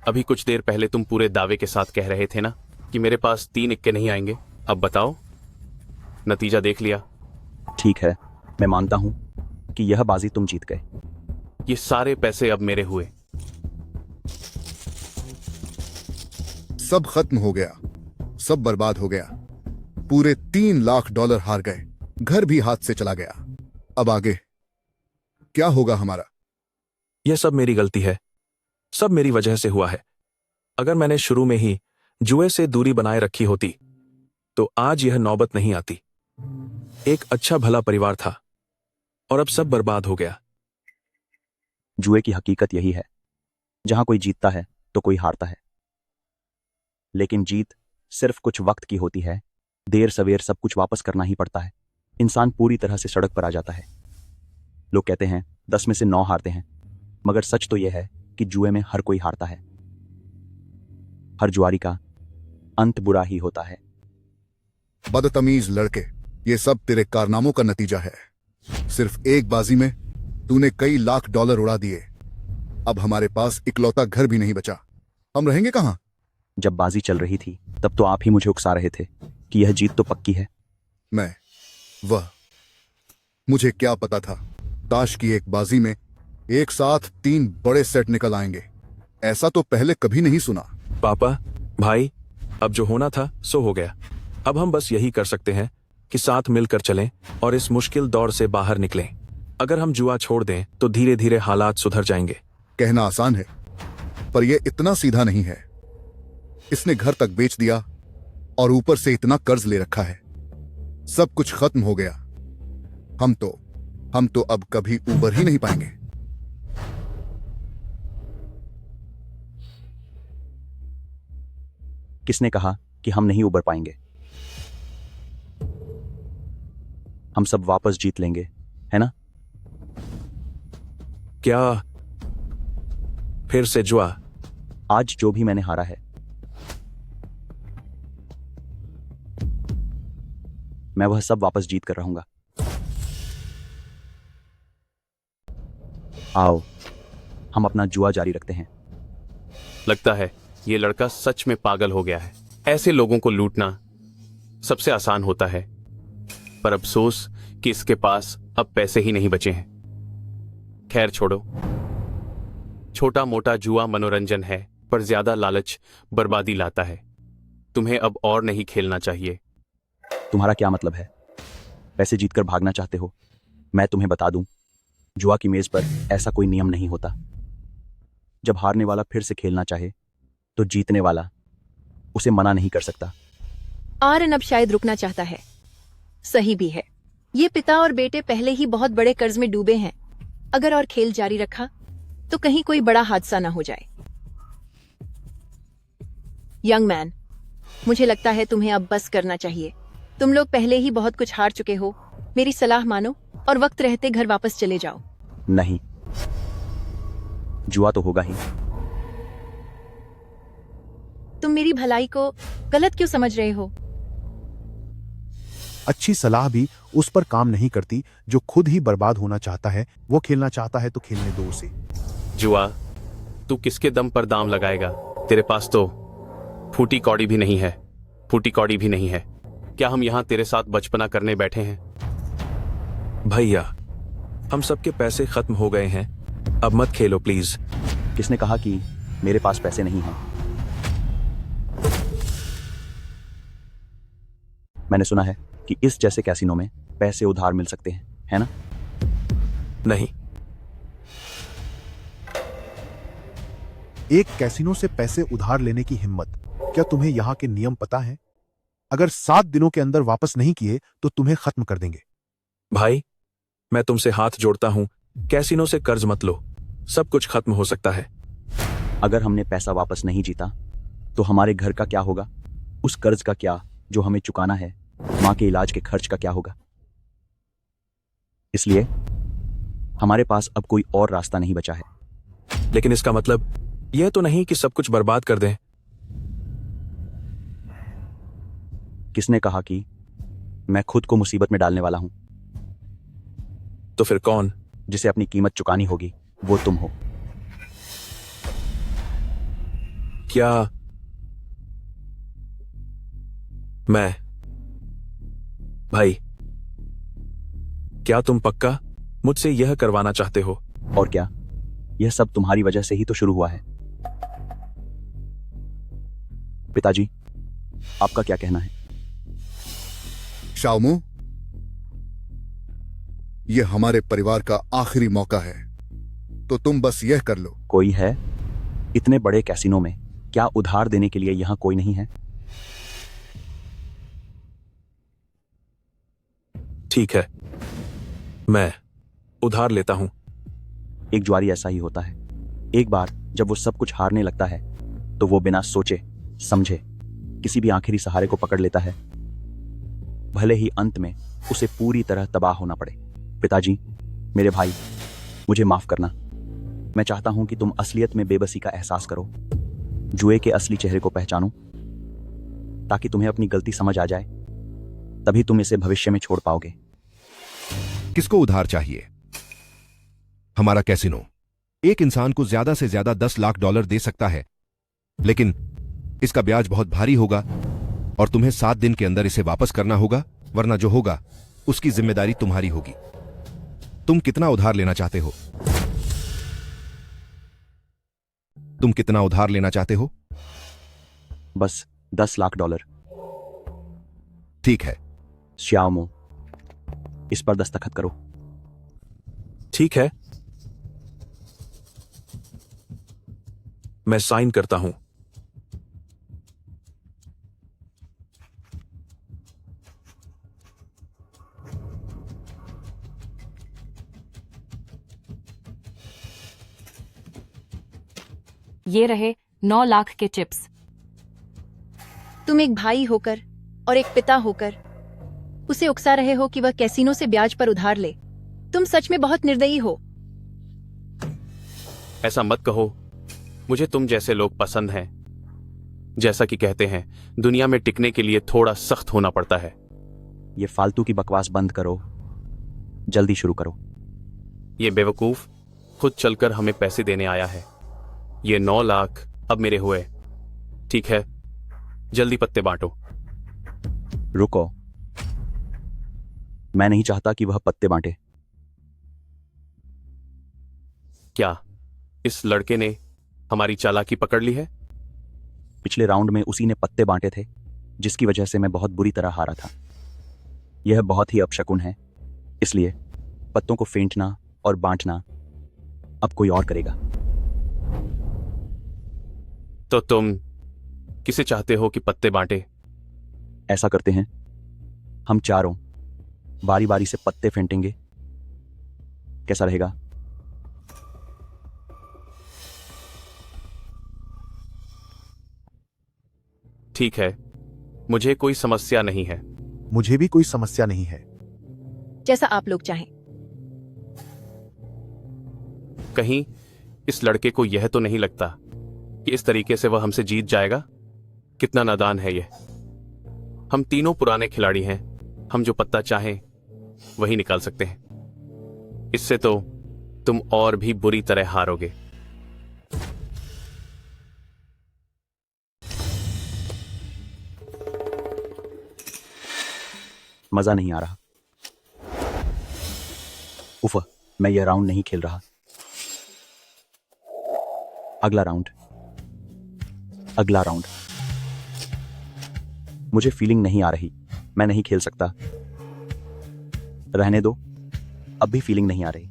अभी कुछ देर पहले तुम पूरे दावे के साथ कह रहे थे ना कि मेरे पास 3 इक्के नहीं आएंगे। अब बताओ, नतीजा देख लिया। ठीक है, मैं मानता हूं कि यह बाजी तुम जीत गए। ये सारे पैसे अब मेरे हुए। सब खत्म हो गया, सब बर्बाद हो गया। पूरे 3 लाख डॉलर हार गए। घर भी हाथ से चला गया। अब आगे क्या होगा हमारा? यह सब मेरी गलती है। सब मेरी वजह से हुआ है। अगर मैंने शुरू में ही जुए से दूरी बनाए रखी होती तो आज यह नौबत नहीं आती। एक अच्छा भला परिवार था और अब सब बर्बाद हो गया। जुए की हकीकत यही है, जहां कोई जीतता है तो कोई हारता है। लेकिन जीत सिर्फ कुछ वक्त की होती है। देर सवेर सब कुछ वापस करना ही पड़ता है। इंसान पूरी तरह से सड़क पर आ जाता है। लोग कहते हैं 10 में से 9 हारते हैं, मगर सच तो यह है कि जुए में हर कोई हारता है। हर जुआरी का अंत बुरा ही होता है। बदतमीज लड़के, ये सब तेरे कारनामों का नतीजा है। सिर्फ एक बाजी में तूने कई लाख डॉलर उड़ा दिए। अब हमारे पास इकलौता घर भी नहीं बचा। हम रहेंगे कहाँ? जब बाजी चल रही थी तब तो आप ही मुझे उकसा रहे थे कि यह जीत तो पक्की है। वह मुझे क्या पता था ताश की एक बाजी में एक साथ 3 बड़े सेट निकल आएंगे। ऐसा तो पहले कभी नहीं सुना। पापा, भाई, अब जो होना था सो हो गया। अब हम बस यही कर सकते हैं कि साथ मिलकर चलें और इस मुश्किल दौर से बाहर निकलें। अगर हम जुआ छोड़ दें तो धीरे धीरे हालात सुधर जाएंगे। कहना आसान है, पर यह इतना सीधा नहीं है। इसने घर तक बेच दिया और ऊपर से इतना कर्ज ले रखा है। सब कुछ खत्म हो गया। हम तो अब कभी उबर ही नहीं पाएंगे। किसने कहा कि हम नहीं उबर पाएंगे? हम सब वापस जीत लेंगे, है ना? क्या फिर से जुआ? आज जो भी मैंने हारा है मैं वह सब वापस जीत कर रहूंगा। आओ हम अपना जुआ जारी रखते हैं। लगता है ये लड़का सच में पागल हो गया है। ऐसे लोगों को लूटना सबसे आसान होता है, पर अफसोस कि इसके पास अब पैसे ही नहीं बचे हैं। खैर छोड़ो, छोटा मोटा जुआ मनोरंजन है, पर ज्यादा लालच बर्बादी लाता है। तुम्हें अब और नहीं खेलना चाहिए। तुम्हारा क्या मतलब है? पैसे जीतकर भागना चाहते हो? मैं तुम्हें बता दूं, जुआ की मेज पर ऐसा कोई नियम नहीं होता। जब हारने वाला फिर से खेलना चाहे तो जीतने वाला उसे मना नहीं कर सकता। आर्यन अब शायद रुकना चाहता है। सही भी है। ये पिता और बेटे पहले ही बहुत बड़े कर्ज में डूबे हैं। अगर और खेल जारी रखा तो कहीं कोई बड़ा हादसा ना हो जाए। यंग मैन, मुझे लगता है तुम्हें अब बस करना चाहिए। तुम लोग पहले ही बहुत कुछ हार चुके हो। मेरी सलाह मानो और वक्त रहते घर वापस चले जाओ। नहीं, जुआ तो होगा ही। तुम मेरी भलाई को गलत क्यों समझ रहे हो? अच्छी सलाह भी उस पर काम नहीं करती जो खुद ही बर्बाद होना चाहता है। वो खेलना चाहता है तो खेलने दो उसे। जुआ, तू किसके दम पर दाम लगाएगा? तेरे पास तो फूटी कौड़ी भी नहीं है। फूटी कौड़ी भी नहीं है। क्या हम यहां तेरे साथ बचपना करने बैठे हैं? भैया, हम सबके पैसे खत्म हो गए हैं। अब मत खेलो प्लीज। किसने कहा कि मेरे पास पैसे नहीं हैं? मैंने सुना है कि इस जैसे कैसीनो में पैसे उधार मिल सकते हैं, है ना? नहीं, एक कैसीनो से पैसे उधार लेने की हिम्मत? क्या तुम्हें यहाँ के नियम पता है? अगर 7 दिनों के अंदर वापस नहीं किए तो तुम्हें खत्म कर देंगे। भाई, मैं तुमसे हाथ जोड़ता हूं, कैसीनो से कर्ज मत लो। सब कुछ खत्म हो सकता है। अगर हमने पैसा वापस नहीं जीता तो हमारे घर का क्या होगा? उस कर्ज का क्या जो हमें चुकाना है? मां के इलाज के खर्च का क्या होगा? इसलिए हमारे पास अब कोई और रास्ता नहीं बचा है। लेकिन इसका मतलब यह तो नहीं कि सब कुछ बर्बाद कर दें। किसने कहा कि मैं खुद को मुसीबत में डालने वाला हूं? तो फिर कौन? जिसे अपनी कीमत चुकानी होगी वो तुम हो। क्या मैं? भाई, क्या तुम पक्का मुझसे यह करवाना चाहते हो? और क्या, यह सब तुम्हारी वजह से ही तो शुरू हुआ है। पिताजी, आपका क्या कहना है? शाओमू, यह हमारे परिवार का आखिरी मौका है, तो तुम बस यह कर लो। कोई है? इतने बड़े कैसीनो में क्या उधार देने के लिए यहां कोई नहीं है? ठीक है, मैं उधार लेता हूं। एक जुआरी ऐसा ही होता है। एक बार जब वो सब कुछ हारने लगता है तो वो बिना सोचे समझे किसी भी आखिरी सहारे को पकड़ लेता है, भले ही अंत में उसे पूरी तरह तबाह होना पड़े। पिताजी, मेरे भाई, मुझे माफ करना। मैं चाहता हूं कि तुम असलियत में बेबसी का एहसास करो, जुए के असली चेहरे को पहचानो, ताकि तुम्हें अपनी गलती समझ आ जाए। तभी तुम इसे भविष्य में छोड़ पाओगे। किसको उधार चाहिए? हमारा कैसीनो एक इंसान को ज्यादा से ज्यादा $10 लाख दे सकता है। लेकिन इसका ब्याज बहुत भारी होगा और तुम्हें 7 दिन के अंदर इसे वापस करना होगा, वरना जो होगा उसकी जिम्मेदारी तुम्हारी होगी। तुम कितना उधार लेना चाहते हो? तुम कितना उधार लेना चाहते हो? बस 10 लाख डॉलर। ठीक है। श्यामो, इस पर दस्तखत करो। ठीक है, मैं साइन करता हूं। ये रहे 9 लाख के चिप्स। तुम एक भाई होकर और एक पिता होकर उसे उकसा रहे हो कि वह कैसीनो से ब्याज पर उधार ले। तुम सच में बहुत निर्दयी हो। ऐसा मत कहो, मुझे तुम जैसे लोग पसंद हैं। जैसा कि कहते हैं, दुनिया में टिकने के लिए थोड़ा सख्त होना पड़ता है। ये फालतू की बकवास बंद करो, जल्दी शुरू करो। ये बेवकूफ खुद चलकर हमें पैसे देने आया है। ये 9 लाख अब मेरे हुए। ठीक है, जल्दी पत्ते बांटो। रुको, मैं नहीं चाहता कि वह पत्ते बांटे। क्या इस लड़के ने हमारी चालाकी पकड़ ली है? पिछले राउंड में उसी ने पत्ते बांटे थे, जिसकी वजह से मैं बहुत बुरी तरह हारा था। यह बहुत ही अपशकुन है, इसलिए पत्तों को फेंटना और बांटना अब कोई और करेगा। तो तुम किसे चाहते हो कि पत्ते बांटे? ऐसा करते हैं, हम चारों बारी बारी से पत्ते फेंटेंगे। कैसा रहेगा? ठीक है, मुझे कोई समस्या नहीं है। मुझे भी कोई समस्या नहीं है। जैसा आप लोग चाहें। कहीं इस लड़के को यह तो नहीं लगता कि इस तरीके से वह हमसे जीत जाएगा? कितना नादान है यह। हम तीनों पुराने खिलाड़ी हैं, हम जो पत्ता चाहें वही निकाल सकते हैं। इससे तो तुम और भी बुरी तरह हारोगे। मजा नहीं आ रहा। उफ, मैं यह राउंड नहीं खेल रहा। अगला राउंड, अगला राउंड। मुझे फीलिंग नहीं आ रही, मैं नहीं खेल सकता। रहने दो, अब भी फीलिंग नहीं आ रही।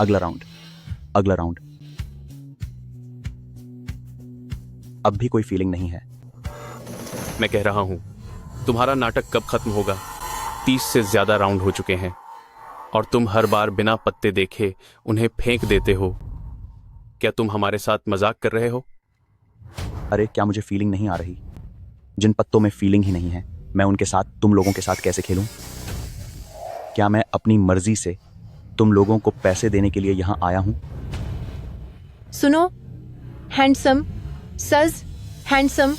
अगला राउंड, अगला राउंड। अब भी कोई फीलिंग नहीं है। मैं कह रहा हूं, तुम्हारा नाटक कब खत्म होगा? 30 से ज्यादा राउंड हो चुके हैं और तुम हर बार बिना पत्ते देखे उन्हें फेंक देते हो। क्या तुम हमारे साथ मजाक कर रहे हो? अरे, क्या मुझे फीलिंग नहीं आ रही? जिन पत्तों में फीलिंग ही नहीं है, मैं उनके साथ, तुम लोगों के साथ कैसे खेलूं? क्या मैं अपनी मर्जी से तुम लोगों को पैसे देने के लिए यहां आया हूं? सुनो, हैंडसम, सज, हैंडसम,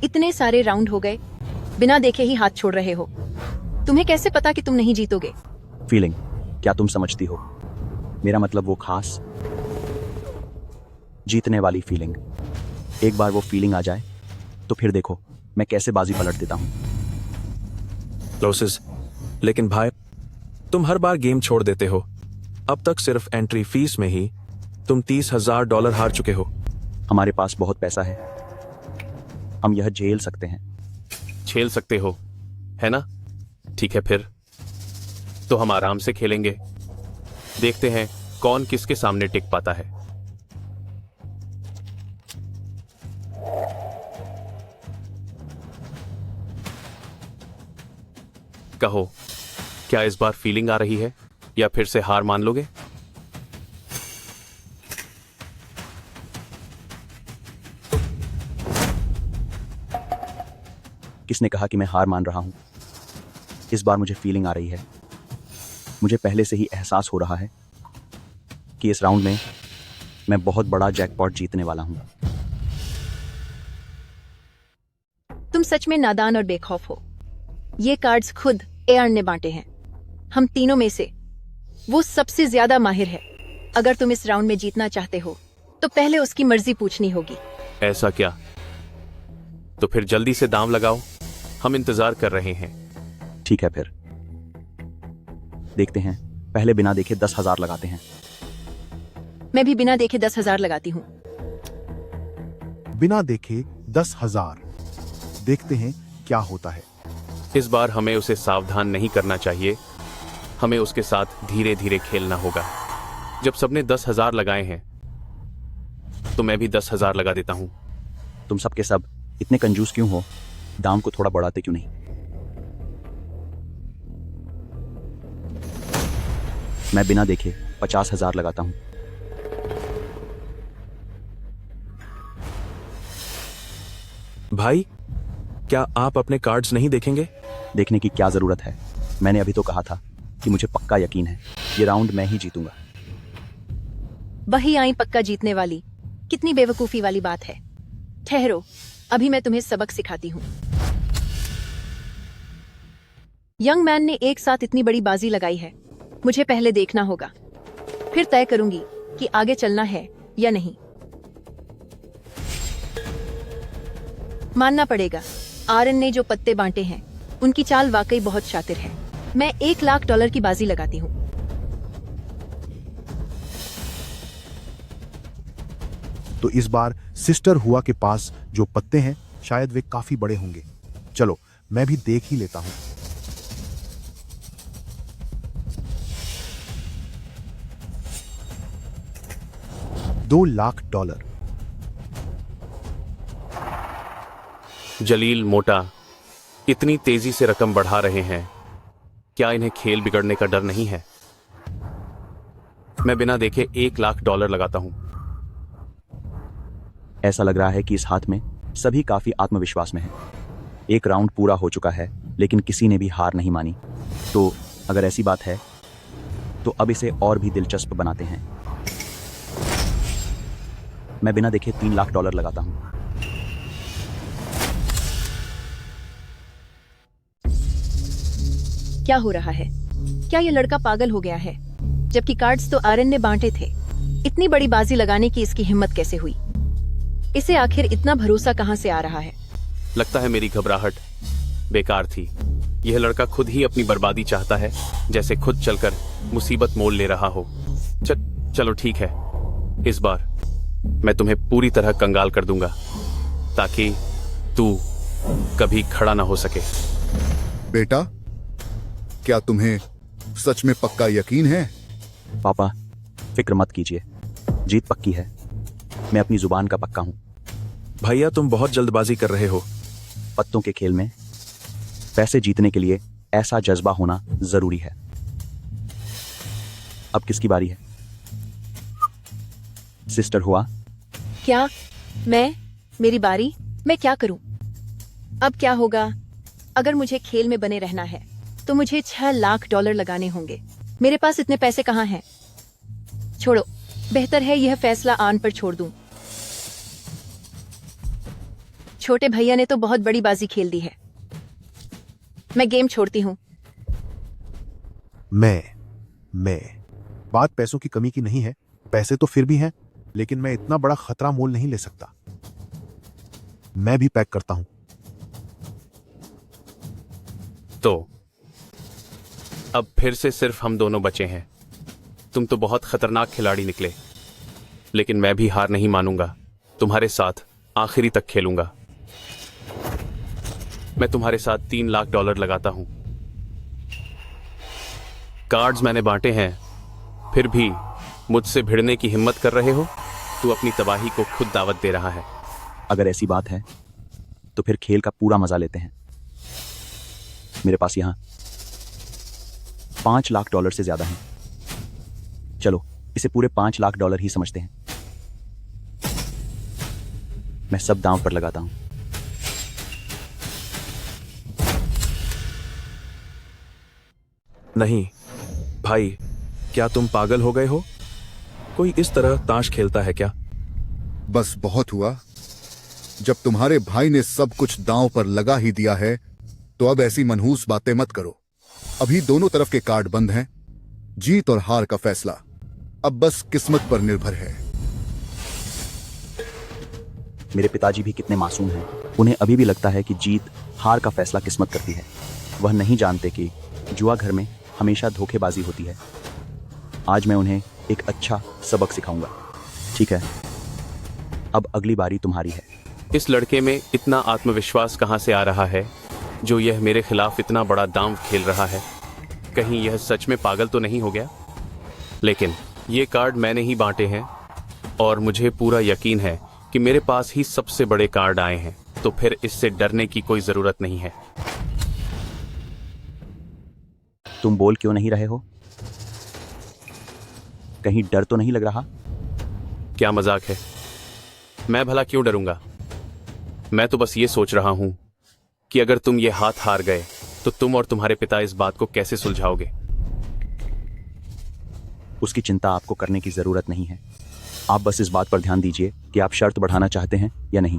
इतने सारे राउंड हो गए, बिना देखे ही हाथ छोड़ रहे हो। तुम्हें कैसे पता कि तुम नहीं जीतोगे? फीलिंग, क्या तुम समझती हो? मेरा मतलब वो खास जीतने वाली फीलिंग। एक बार वो फीलिंग आ जाए तो फिर देखो मैं कैसे बाजी पलट देता हूं। लोसिस, लेकिन भाई, तुम हर बार गेम छोड़ देते हो। अब तक सिर्फ एंट्री फीस में ही तुम $30,000 हार चुके हो। हमारे पास बहुत पैसा है, हम यह झेल सकते हैं। झेल सकते हो, है ना? ठीक है, फिर तो हम आराम से खेलेंगे। देखते हैं कौन किसके सामने टिक पाता है। कहो, क्या इस बार फीलिंग आ रही है या फिर से हार मान लोगे? किसने कहा कि मैं हार मान रहा हूं? इस बार मुझे फीलिंग आ रही है। मुझे पहले से ही एहसास हो रहा है कि इस राउंड में मैं बहुत बड़ा जैकपॉट जीतने वाला हूं। तुम सच में नादान और बेखौफ हो। ये कार्ड्स खुद एआर ने बांटे हैं। हम तीनों में से वो सबसे ज्यादा माहिर है। अगर तुम इस राउंड में जीतना चाहते हो तो पहले उसकी मर्जी पूछनी होगी। ऐसा क्या? तो फिर जल्दी से दांव लगाओ, हम इंतजार कर रहे हैं। ठीक है फिर देखते हैं। पहले बिना देखे 10,000 लगाते हैं। मैं भी बिना देखे 10,000 लगाती हूँ। बिना देखे 10,000। देखते हैं क्या होता है। इस बार हमें उसे सावधान नहीं करना चाहिए, हमें उसके साथ धीरे धीरे खेलना होगा। जब सबने 10,000 लगाए हैं तो मैं भी 10,000 लगा देता हूं। तुम सब के सब इतने कंजूस क्यों हो? दाम को थोड़ा बढ़ाते क्यों नहीं? मैं बिना देखे 50,000 लगाता हूं। भाई, क्या आप अपने कार्ड्स नहीं देखेंगे? देखने की क्या जरूरत है? मैंने अभी तो कहा था कि मुझे पक्का यकीन है ये राउंड मैं ही जीतूंगा। वही आई पक्का जीतने वाली। कितनी बेवकूफी वाली बात है। ठहरो, अभी मैं तुम्हें सबक सिखाती हूँ। यंग मैन ने एक साथ इतनी बड़ी बाजी लगाई है, मुझे पहले देखना होगा, फिर तय करूंगी कि आगे चलना है या नहीं। मानना पड़ेगा, आरएन ने जो पत्ते बांटे हैं उनकी चाल वाकई बहुत शातिर है। मैं $1,00,000 की बाजी लगाती हूँ। तो इस बार सिस्टर हुआ के पास जो पत्ते हैं शायद वे काफी बड़े होंगे। चलो मैं भी देख ही लेता हूं। $2,00,000। जलील मोटा इतनी तेजी से रकम बढ़ा रहे हैं, क्या इन्हें खेल बिगड़ने का डर नहीं है? मैं बिना देखे $1,00,000 लगाता हूं। ऐसा लग रहा है कि इस हाथ में सभी काफी आत्मविश्वास में हैं। एक राउंड पूरा हो चुका है लेकिन किसी ने भी हार नहीं मानी। तो अगर ऐसी बात है तो अब इसे और भी दिलचस्प बनाते हैं। मैं बिना देखे $3,00,000 लगाता हूं। क्या हो रहा है? क्या ये लड़का पागल हो गया है? जबकि कार्ड्स तो आरएन ने बांटे थे। इतनी बड़ी बाजी लगाने की इसकी हिम्मत कैसे हुई? इसे आखिर इतना भरोसा कहां से आ रहा है? लगता है मेरी घबराहट बेकार थी। यह लड़का खुद ही अपनी बर्बादी चाहता है, जैसे खुद चलकर मुसीबत मोल ले रहा हो। चलो ठीक है, इस बार मैं तुम्हें पूरी तरह कंगाल कर दूंगा ताकि तू कभी खड़ा ना हो सके। बेटा, क्या तुम्हें सच में पक्का यकीन है? पापा, फिक्र मत कीजिए, जीत पक्की है। मैं अपनी जुबान का पक्का हूं। भैया, तुम बहुत जल्दबाजी कर रहे हो। पत्तों के खेल में पैसे जीतने के लिए ऐसा जज्बा होना जरूरी है। अब किसकी बारी है? सिस्टर हुआ। क्या? मेरी बारी? मैं क्या करूं? अब क्या होगा? अगर मुझे खेल में बने रहना है तो मुझे $6,00,000 लगाने होंगे। मेरे पास इतने पैसे कहां हैं? छोड़ो, बेहतर है यह फैसला आन पर छोड़ दूं। छोटे भैया ने तो बहुत बड़ी बाजी खेल दी है। मैं गेम छोड़ती हूं। मैं बात पैसों की कमी की नहीं है, पैसे तो फिर भी हैं, लेकिन मैं इतना बड़ा खतरा मोल नहीं ले सकता। मैं भी पैक करता हूं। तो अब फिर से सिर्फ हम दोनों बचे हैं। तुम तो बहुत खतरनाक खिलाड़ी निकले, लेकिन मैं भी हार नहीं मानूंगा। तुम्हारे साथ आखिरी तक खेलूंगा। मैं तुम्हारे साथ $3,00,000 लगाता हूं। कार्ड्स मैंने बांटे हैं, फिर भी मुझसे भिड़ने की हिम्मत कर रहे हो? तू अपनी तबाही को खुद दावत दे रहा है। अगर ऐसी बात है तो फिर खेल का पूरा मजा लेते हैं। मेरे पास यहां $5,00,000 से ज्यादा है। चलो इसे पूरे $5,00,000 ही समझते हैं। मैं सब दांव पर लगाता हूं। नहीं भाई, क्या तुम पागल हो गए हो? कोई इस तरह ताश खेलता है क्या? बस बहुत हुआ। जब तुम्हारे भाई ने सब कुछ दांव पर लगा ही दिया है तो अब ऐसी मनहूस बातें मत करो। अभी दोनों तरफ के कार्ड बंद हैं। जीत और हार का फैसला अब बस किस्मत पर निर्भर है। मेरे पिताजी भी कितने मासूम हैं। उन्हें अभी भी लगता है कि जीत हार का फैसला किस्मत करती है। वह नहीं जानते कि जुआ घर में हमेशा धोखेबाजी होती है। आज मैं उन्हें एक अच्छा सबक सिखाऊंगा। ठीक है, अब अगली बारी तुम्हारी है। इस लड़के में इतना आत्मविश्वास कहाँ से आ रहा है जो यह मेरे खिलाफ इतना बड़ा दांव खेल रहा है? कहीं यह सच में पागल तो नहीं हो गया? लेकिन ये कार्ड मैंने ही बांटे हैं और मुझे पूरा यकीन है कि मेरे पास ही सबसे बड़े कार्ड आए हैं, तो फिर इससे डरने की कोई जरूरत नहीं है। तुम बोल क्यों नहीं रहे हो? कहीं डर तो नहीं लग रहा? क्या मजाक है? मैं भला क्यों डरूंगा? मैं तो बस ये सोच रहा हूं कि अगर तुम ये हाथ हार गए तो तुम और तुम्हारे पिता इस बात को कैसे सुलझाओगे? उसकी चिंता आपको करने की जरूरत नहीं है। आप बस इस बात पर ध्यान दीजिए कि आप शर्त बढ़ाना चाहते हैं या नहीं।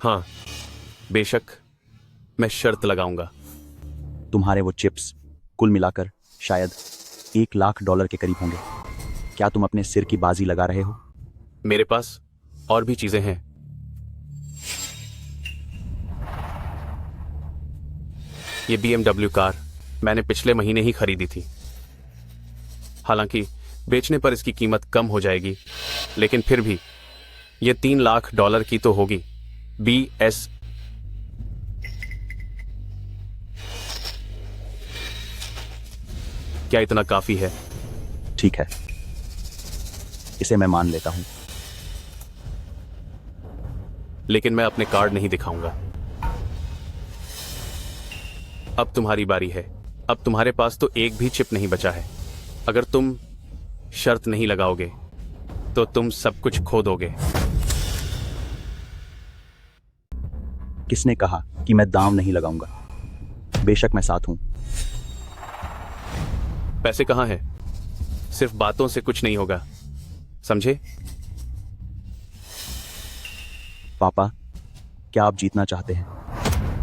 हाँ, बेशक मैं शर्त लगाऊंगा। तुम्हारे वो चिप्स कुल मिलाकर शायद $1,00,000 के करीब होंगे। क्या तुम अपने सिर की बाजी लगा रहे हो? मेरे पास और भी चीजें हैं। ये BMW कार मैंने पिछले महीने ही खरीदी थी। हालांकि बेचने पर इसकी कीमत कम हो जाएगी, लेकिन फिर भी ये $3,00,000 की तो होगी। BS क्या इतना काफी है? ठीक है, इसे मैं मान लेता हूं। लेकिन मैं अपने कार्ड नहीं दिखाऊंगा। अब तुम्हारी बारी है। अब तुम्हारे पास तो एक भी चिप नहीं बचा है। अगर तुम शर्त नहीं लगाओगे तो तुम सब कुछ खो दोगे। किसने कहा कि मैं दांव नहीं लगाऊंगा? बेशक मैं साथ हूं। पैसे कहाँ हैं? सिर्फ बातों से कुछ नहीं होगा, समझे? पापा, क्या आप जीतना चाहते हैं?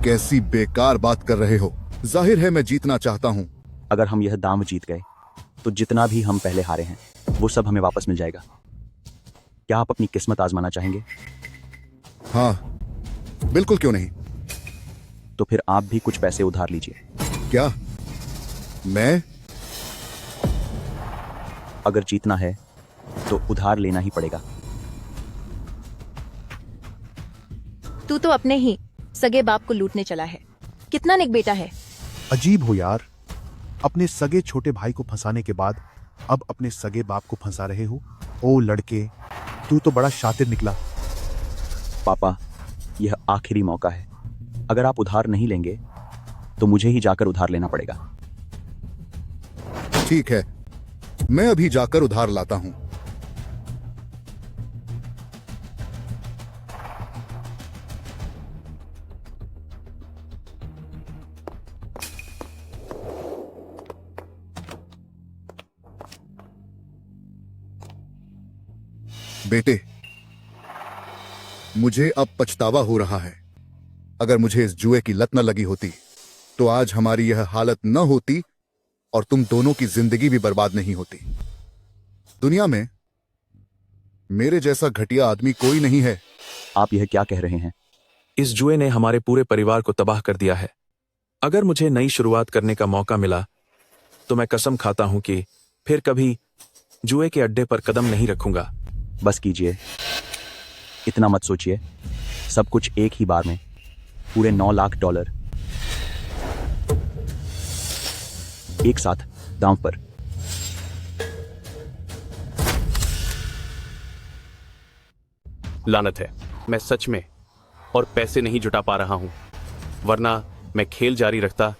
कैसी बेकार बात कर रहे हो? जाहिर है मैं जीतना चाहता हूं। अगर हम यह दांव जीत गए तो जितना भी हम पहले हारे हैं वो सब हमें वापस मिल जाएगा। क्या आप अपनी किस्मत आजमाना चाहेंगे? हाँ, बिल्कुल, क्यों नहीं। तो फिर आप भी कुछ पैसे उधार लीजिए। क्या? मैं? अगर जीतना है तो उधार लेना ही पड़ेगा। तू तो अपने ही सगे बाप को लूटने चला है। कितना नेक बेटा है। अजीब हो यार, अपने सगे छोटे भाई को फंसाने के बाद अब अपने सगे बाप को फंसा रहे हो। ओ लड़के, तू तो बड़ा शातिर निकला। पापा, यह आखिरी मौका है। अगर आप उधार नहीं लेंगे तो मुझे ही जाकर उधार लेना पड़ेगा। ठीक है, मैं अभी जाकर उधार लाता हूं। बेटे, मुझे अब पछतावा हो रहा है। अगर मुझे इस जुए की लत न लगी होती तो आज हमारी यह हालत न होती और तुम दोनों की जिंदगी भी बर्बाद नहीं होती। दुनिया में मेरे जैसा घटिया आदमी कोई नहीं है। आप यह क्या कह रहे हैं? इस जुए ने हमारे पूरे परिवार को तबाह कर दिया है। अगर मुझे नई शुरुआत करने का मौका मिला तो मैं कसम खाता हूं कि फिर कभी जुए के अड्डे पर कदम नहीं रखूंगा। बस कीजिए, इतना मत सोचिए। सब कुछ एक ही बार में, पूरे $9,00,000 एक साथ दांव पर। लानत है, मैं सच में और पैसे नहीं जुटा पा रहा हूं, वरना मैं खेल जारी रखता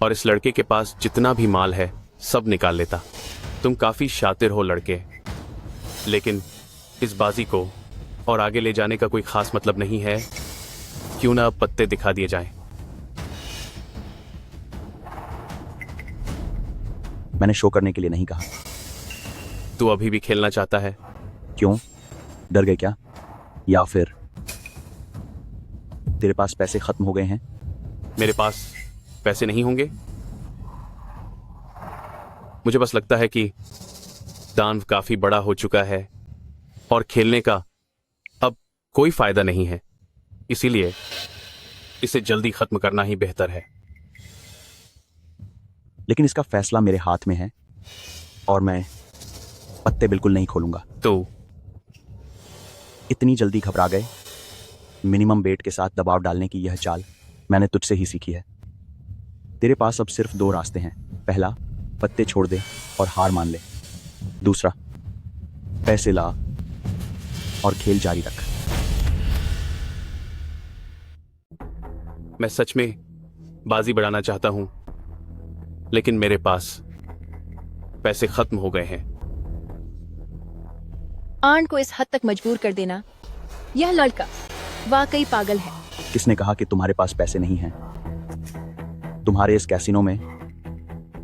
और इस लड़के के पास जितना भी माल है सब निकाल लेता। तुम काफी शातिर हो लड़के, लेकिन इस बाजी को और आगे ले जाने का कोई खास मतलब नहीं है। क्यों ना अब पत्ते दिखा दिए जाएं। मैंने शो करने के लिए नहीं कहा। तू अभी भी खेलना चाहता है? क्यों, डर गए क्या? या फिर तेरे पास पैसे खत्म हो गए हैं? मेरे पास पैसे नहीं होंगे? मुझे बस लगता है कि दांव काफी बड़ा हो चुका है और खेलने का अब कोई फायदा नहीं है, इसीलिए इसे जल्दी खत्म करना ही बेहतर है। लेकिन इसका फैसला मेरे हाथ में है और मैं पत्ते बिल्कुल नहीं खोलूंगा। तो इतनी जल्दी घबरा गए? मिनिमम बेट के साथ दबाव डालने की यह चाल मैंने तुझसे ही सीखी है। तेरे पास अब सिर्फ दो रास्ते हैं। पहला, पत्ते छोड़ दे और हार मान ले। दूसरा, पैसे ला और खेल जारी रख। मैं सच में बाजी बढ़ाना चाहता हूं, लेकिन मेरे पास पैसे खत्म हो गए हैं। आर्न को इस हद तक मजबूर कर देना, यह लड़का वाकई पागल है। किसने कहा कि तुम्हारे पास पैसे नहीं हैं? तुम्हारे इस कैसीनो में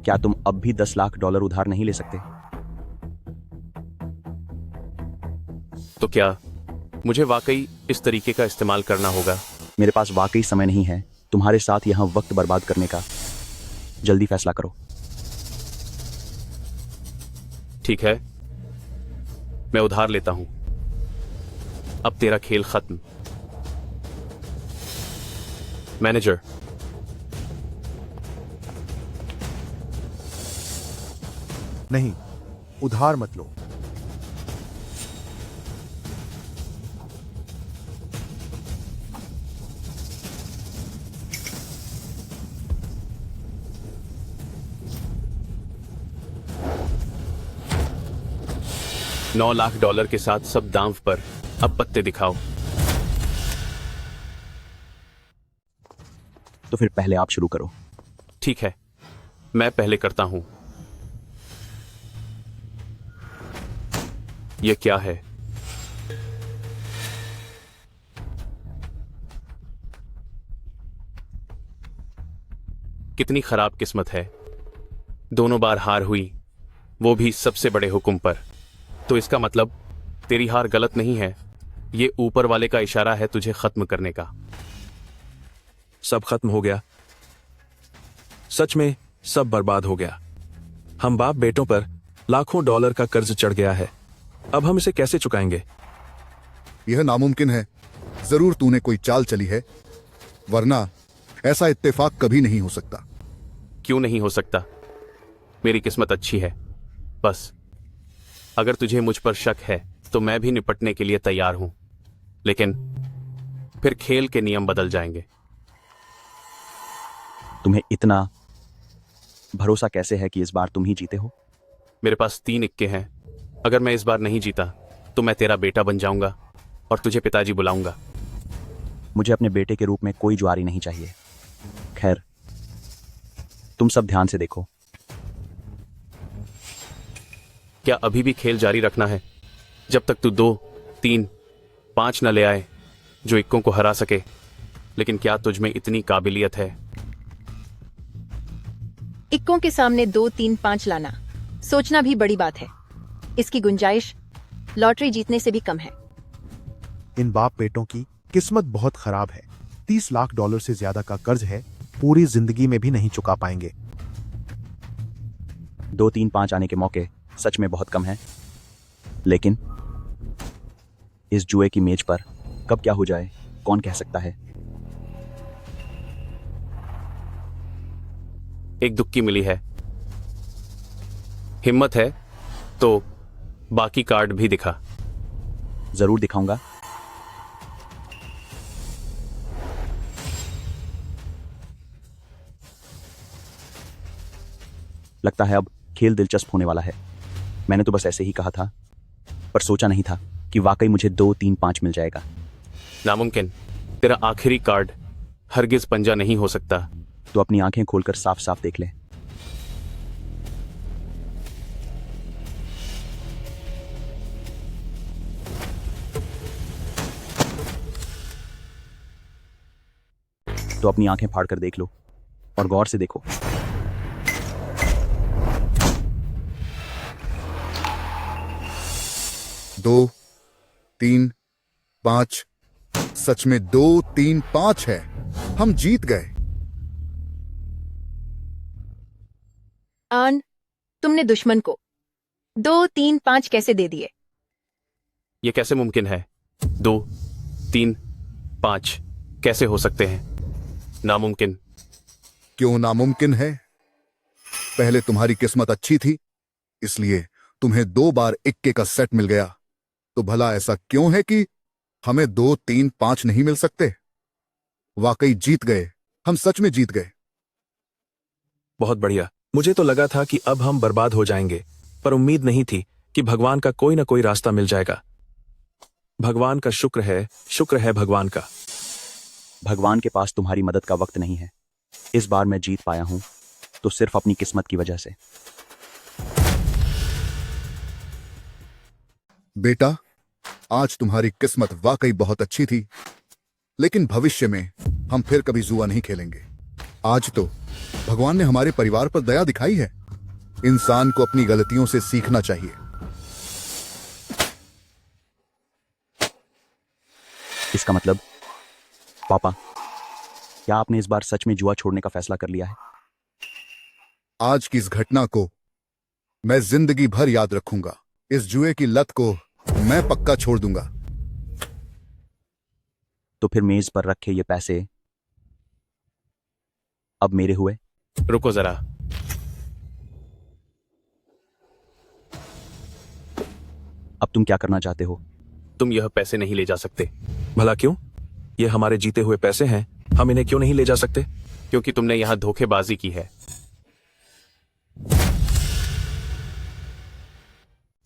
क्या तुम अब भी 10 लाख डॉलर उधार नहीं ले सकते? तो क्या मुझे वाकई इस तरीके का इस्तेमाल करना होगा? मेरे पास वाकई समय नहीं है तुम्हारे साथ यहां वक्त बर्बाद करने का। जल्दी फैसला करो। ठीक है, मैं उधार लेता हूं। अब तेरा खेल खत्म। मैनेजर, नहीं, उधार मत लो। $9 लाख के साथ सब दांव पर। अब पत्ते दिखाओ। तो फिर पहले आप शुरू करो। ठीक है, मैं पहले करता हूं। यह क्या है? कितनी खराब किस्मत है। दोनों बार हार हुई, वो भी सबसे बड़े हुक्म पर। तो इसका मतलब तेरी हार गलत नहीं है, ये ऊपर वाले का इशारा है तुझे खत्म करने का। सब खत्म हो गया। सच में सब बर्बाद हो गया। हम बाप बेटों पर लाखों डॉलर का कर्ज चढ़ गया है। अब हम इसे कैसे चुकाएंगे? यह नामुमकिन है। जरूर तूने कोई चाल चली है, वरना ऐसा इत्तेफाक कभी नहीं हो सकता। क्यों नहीं हो सकता? मेरी किस्मत अच्छी है। बस अगर तुझे मुझ पर शक है तो मैं भी निपटने के लिए तैयार हूं, लेकिन फिर खेल के नियम बदल जाएंगे। तुम्हें इतना भरोसा कैसे है कि इस बार तुम ही जीते हो? मेरे पास 3 इक्के हैं। अगर मैं इस बार नहीं जीता तो मैं तेरा बेटा बन जाऊंगा और तुझे पिताजी बुलाऊंगा। मुझे अपने बेटे के रूप में कोई जुआरी नहीं चाहिए। खैर, तुम सब ध्यान से देखो। क्या अभी भी खेल जारी रखना है जब तक तू 2, 3, 5 न ले आए जो इक्कों को हरा सके? लेकिन क्या तुझ में इतनी काबिलियत है? इक्कों के सामने 2, 3, 5 लाना सोचना भी बड़ी बात है। इसकी गुंजाइश लॉटरी जीतने से भी कम है। इन बाप बेटों की किस्मत बहुत खराब है। 30 लाख डॉलर से ज्यादा का कर्ज है, पूरी जिंदगी में भी नहीं चुका पाएंगे। 2, 3, 5 आने के मौके सच में बहुत कम है, लेकिन इस जुए की मेज पर कब क्या हो जाए कौन कह सकता है। एक दुक्की मिली है। हिम्मत है तो बाकी कार्ड भी दिखा। जरूर दिखाऊंगा। लगता है अब खेल दिलचस्प होने वाला है। मैंने तो बस ऐसे ही कहा था, पर सोचा नहीं था कि वाकई मुझे 2, 3, 5 मिल जाएगा। नामुमकिन। तेरा आखिरी कार्ड हरगिज पंजा नहीं हो सकता। तो अपनी आंखें खोलकर साफ साफ देख ले। तो अपनी आंखें फाड़कर देख लो और गौर से देखो। दो, 3, 5। सच में 2, 3, 5 है। हम जीत गए। आन, तुमने दुश्मन को 2, 3, 5 कैसे दे दिए? यह कैसे मुमकिन है? 2, 3, 5 कैसे हो सकते हैं? नामुमकिन। क्यों नामुमकिन है? पहले तुम्हारी किस्मत अच्छी थी, इसलिए तुम्हें 2 बार इक्के का सेट मिल गया। तो भला ऐसा क्यों है कि हमें 2, 3, 5 नहीं मिल सकते? वाकई जीत गए, हम सच में जीत गए। बहुत बढ़िया। मुझे तो लगा था कि अब हम बर्बाद हो जाएंगे, पर उम्मीद नहीं थी कि भगवान का कोई ना कोई रास्ता मिल जाएगा। भगवान का शुक्र है भगवान का। भगवान के पास तुम्हारी मदद का वक्त नहीं है। इस बार मैं जीत पाया हूं तो सिर्फ अपनी किस्मत की वजह से। बेटा, आज तुम्हारी किस्मत वाकई बहुत अच्छी थी, लेकिन भविष्य में हम फिर कभी जुआ नहीं खेलेंगे। आज तो भगवान ने हमारे परिवार पर दया दिखाई है। इंसान को अपनी गलतियों से सीखना चाहिए। इसका मतलब पापा, क्या आपने इस बार सच में जुआ छोड़ने का फैसला कर लिया है? आज की इस घटना को मैं जिंदगी भर याद रखूंगा। इस जुए की लत को मैं पक्का छोड़ दूंगा। तो फिर मेज पर रखे ये पैसे अब मेरे हुए। रुको जरा। अब तुम क्या करना चाहते हो? तुम यह पैसे नहीं ले जा सकते। भला क्यों? ये हमारे जीते हुए पैसे हैं, हम इन्हें क्यों नहीं ले जा सकते? क्योंकि तुमने यहां धोखेबाजी की है।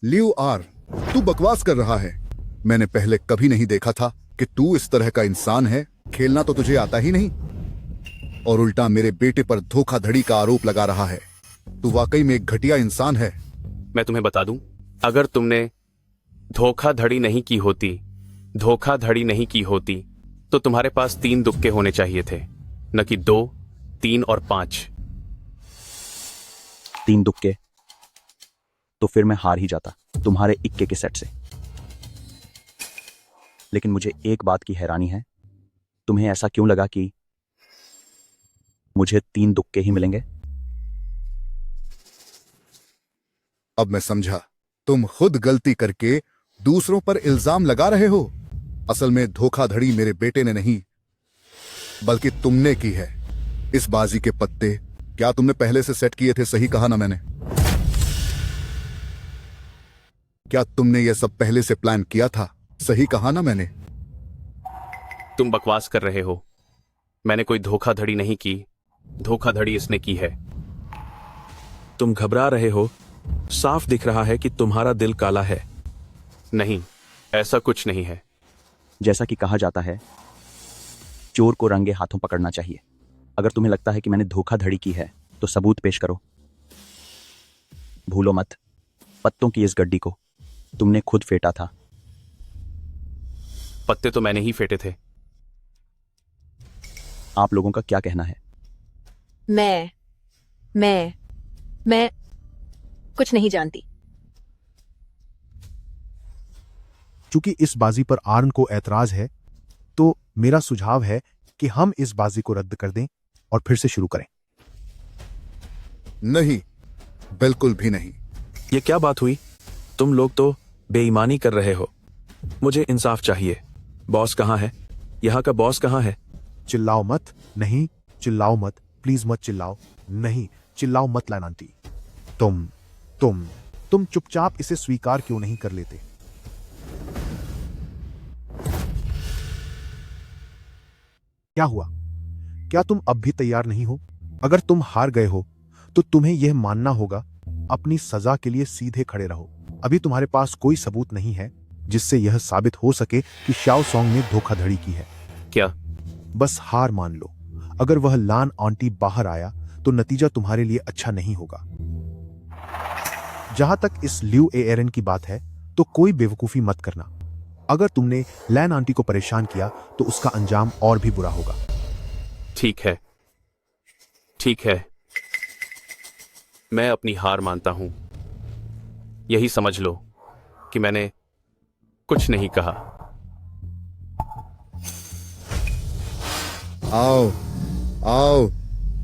लियो आर, तू बकवास कर रहा है। मैंने पहले कभी नहीं देखा था कि तू इस तरह का इंसान है। खेलना तो तुझे आता ही नहीं, और उल्टा मेरे बेटे पर धोखाधड़ी का आरोप लगा रहा है। तू वाकई में एक घटिया इंसान है। मैं तुम्हें बता दूं, अगर तुमने धोखाधड़ी नहीं की होती तो तुम्हारे पास 3 दुक्के होने चाहिए थे, न कि 2, 3 और 5। 3 दुक्के? तो फिर मैं हार ही जाता तुम्हारे इक्के के सेट से। लेकिन मुझे एक बात की हैरानी है, तुम्हें ऐसा क्यों लगा कि मुझे 3 दुक्के ही मिलेंगे? अब मैं समझा, तुम खुद गलती करके दूसरों पर इल्जाम लगा रहे हो। असल में धोखाधड़ी मेरे बेटे ने नहीं, बल्कि तुमने की है। इस बाजी के पत्ते क्या तुमने पहले से सेट किए थे? सही कहा ना मैंने? क्या तुमने यह सब पहले से प्लान किया था? सही कहा ना मैंने? तुम बकवास कर रहे हो। मैंने कोई धोखाधड़ी नहीं की, धोखाधड़ी इसने की है। तुम घबरा रहे हो, साफ दिख रहा है कि तुम्हारा दिल काला है। नहीं, ऐसा कुछ नहीं है। जैसा कि कहा जाता है, चोर को रंगे हाथों पकड़ना चाहिए। अगर तुम्हें लगता है कि मैंने धोखाधड़ी की है तो सबूत पेश करो। भूलो मत, पत्तों की इस गड्डी को तुमने खुद फेंटा था। पत्ते तो मैंने ही फेंटे थे। आप लोगों का क्या कहना है? मैं कुछ नहीं जानती। चूंकि इस बाजी पर आर्न को ऐतराज है, तो मेरा सुझाव है कि हम इस बाजी को रद्द कर दें और फिर से शुरू करें। नहीं, बिल्कुल भी नहीं। ये क्या बात हुई? तुम लोग तो बेईमानी कर रहे हो। मुझे इंसाफ चाहिए। बॉस कहाँ है? यहाँ का बॉस कहाँ है? चिल्लाओ मत। नहीं, चिल्लाओ मत। प्लीज मत चिल्लाओ। नहीं, चिल्लाओ मत लैन आंटी। तुम चुपचाप इसे स्वीकार क्यों नहीं कर लेते? क्या हुआ? क्या तुम अब भी तैयार नहीं हो? अगर तुम हार गए हो तो तुम्हें यह मानना होगा। अपनी सजा के लिए सीधे खड़े रहो। अभी तुम्हारे पास कोई सबूत नहीं है जिससे यह साबित हो सके कि शाओ सॉन्ग ने धोखाधड़ी की है। क्या? बस हार मान लो। अगर वह लान आंटी बाहर आया तो नतीजा तुम्हारे लिए अच्छा नहीं होगा। जहां तक इस ल्यू ए एरन की बात है, तो कोई बेवकूफी मत करना। अगर तुमने लैन आंटी को परेशान किया तो उसका अंजाम और भी बुरा होगा। ठीक है, मैं अपनी हार मानता हूं। यही समझ लो कि मैंने कुछ नहीं कहा। आओ,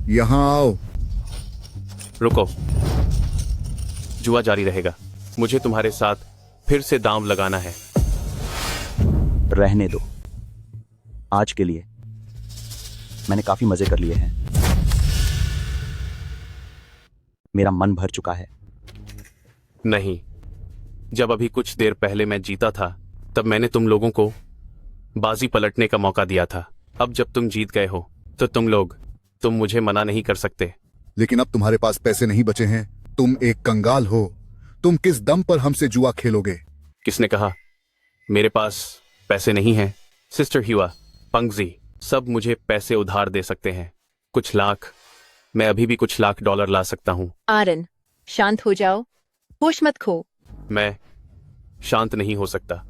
यहां आओ। रुको, जुआ जारी रहेगा। मुझे तुम्हारे साथ फिर से दांव लगाना है। रहने दो। आज के लिए मैंने काफी मजे कर लिए हैं। मेरा मन भर चुका है। नहीं, जब अभी कुछ देर पहले मैं जीता था तब मैंने तुम लोगों को बाजी पलटने का मौका दिया था। अब जब तुम जीत गए हो तो तुम मुझे मना नहीं कर सकते। लेकिन अब तुम्हारे पास पैसे नहीं बचे हैं। तुम एक कंगाल हो। तुम किस दम पर हमसे जुआ खेलोगे? किसने कहा मेरे पास पैसे नहीं हैं? सिस्टर ह्यूआ, पंगजी सब मुझे पैसे उधार दे सकते हैं। कुछ लाख, मैं अभी भी कुछ लाख डॉलर ला सकता हूँ। आरन, शांत हो जाओ, होश मत खो। मैं शांत नहीं हो सकता।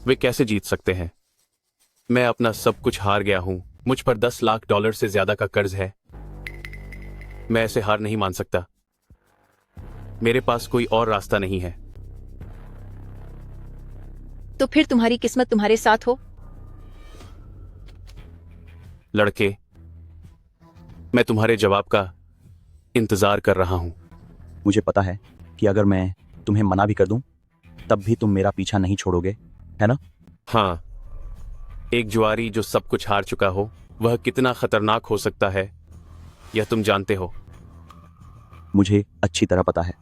वे कैसे जीत सकते हैं? मैं अपना सब कुछ हार गया हूं। मुझ पर 10 लाख डॉलर से ज्यादा का कर्ज है। मैं ऐसे हार नहीं मान सकता। मेरे पास कोई और रास्ता नहीं है। तो फिर तुम्हारी किस्मत तुम्हारे साथ हो। लड़के, मैं तुम्हारे जवाब का इंतजार कर रहा हूं। मुझे पता है कि अगर मैं तुम्हें मना भी कर दूं तब भी तुम मेरा पीछा नहीं छोड़ोगे, है ना? हाँ, एक जुआरी जो सब कुछ हार चुका हो वह कितना खतरनाक हो सकता है यह तुम जानते हो। मुझे अच्छी तरह पता है।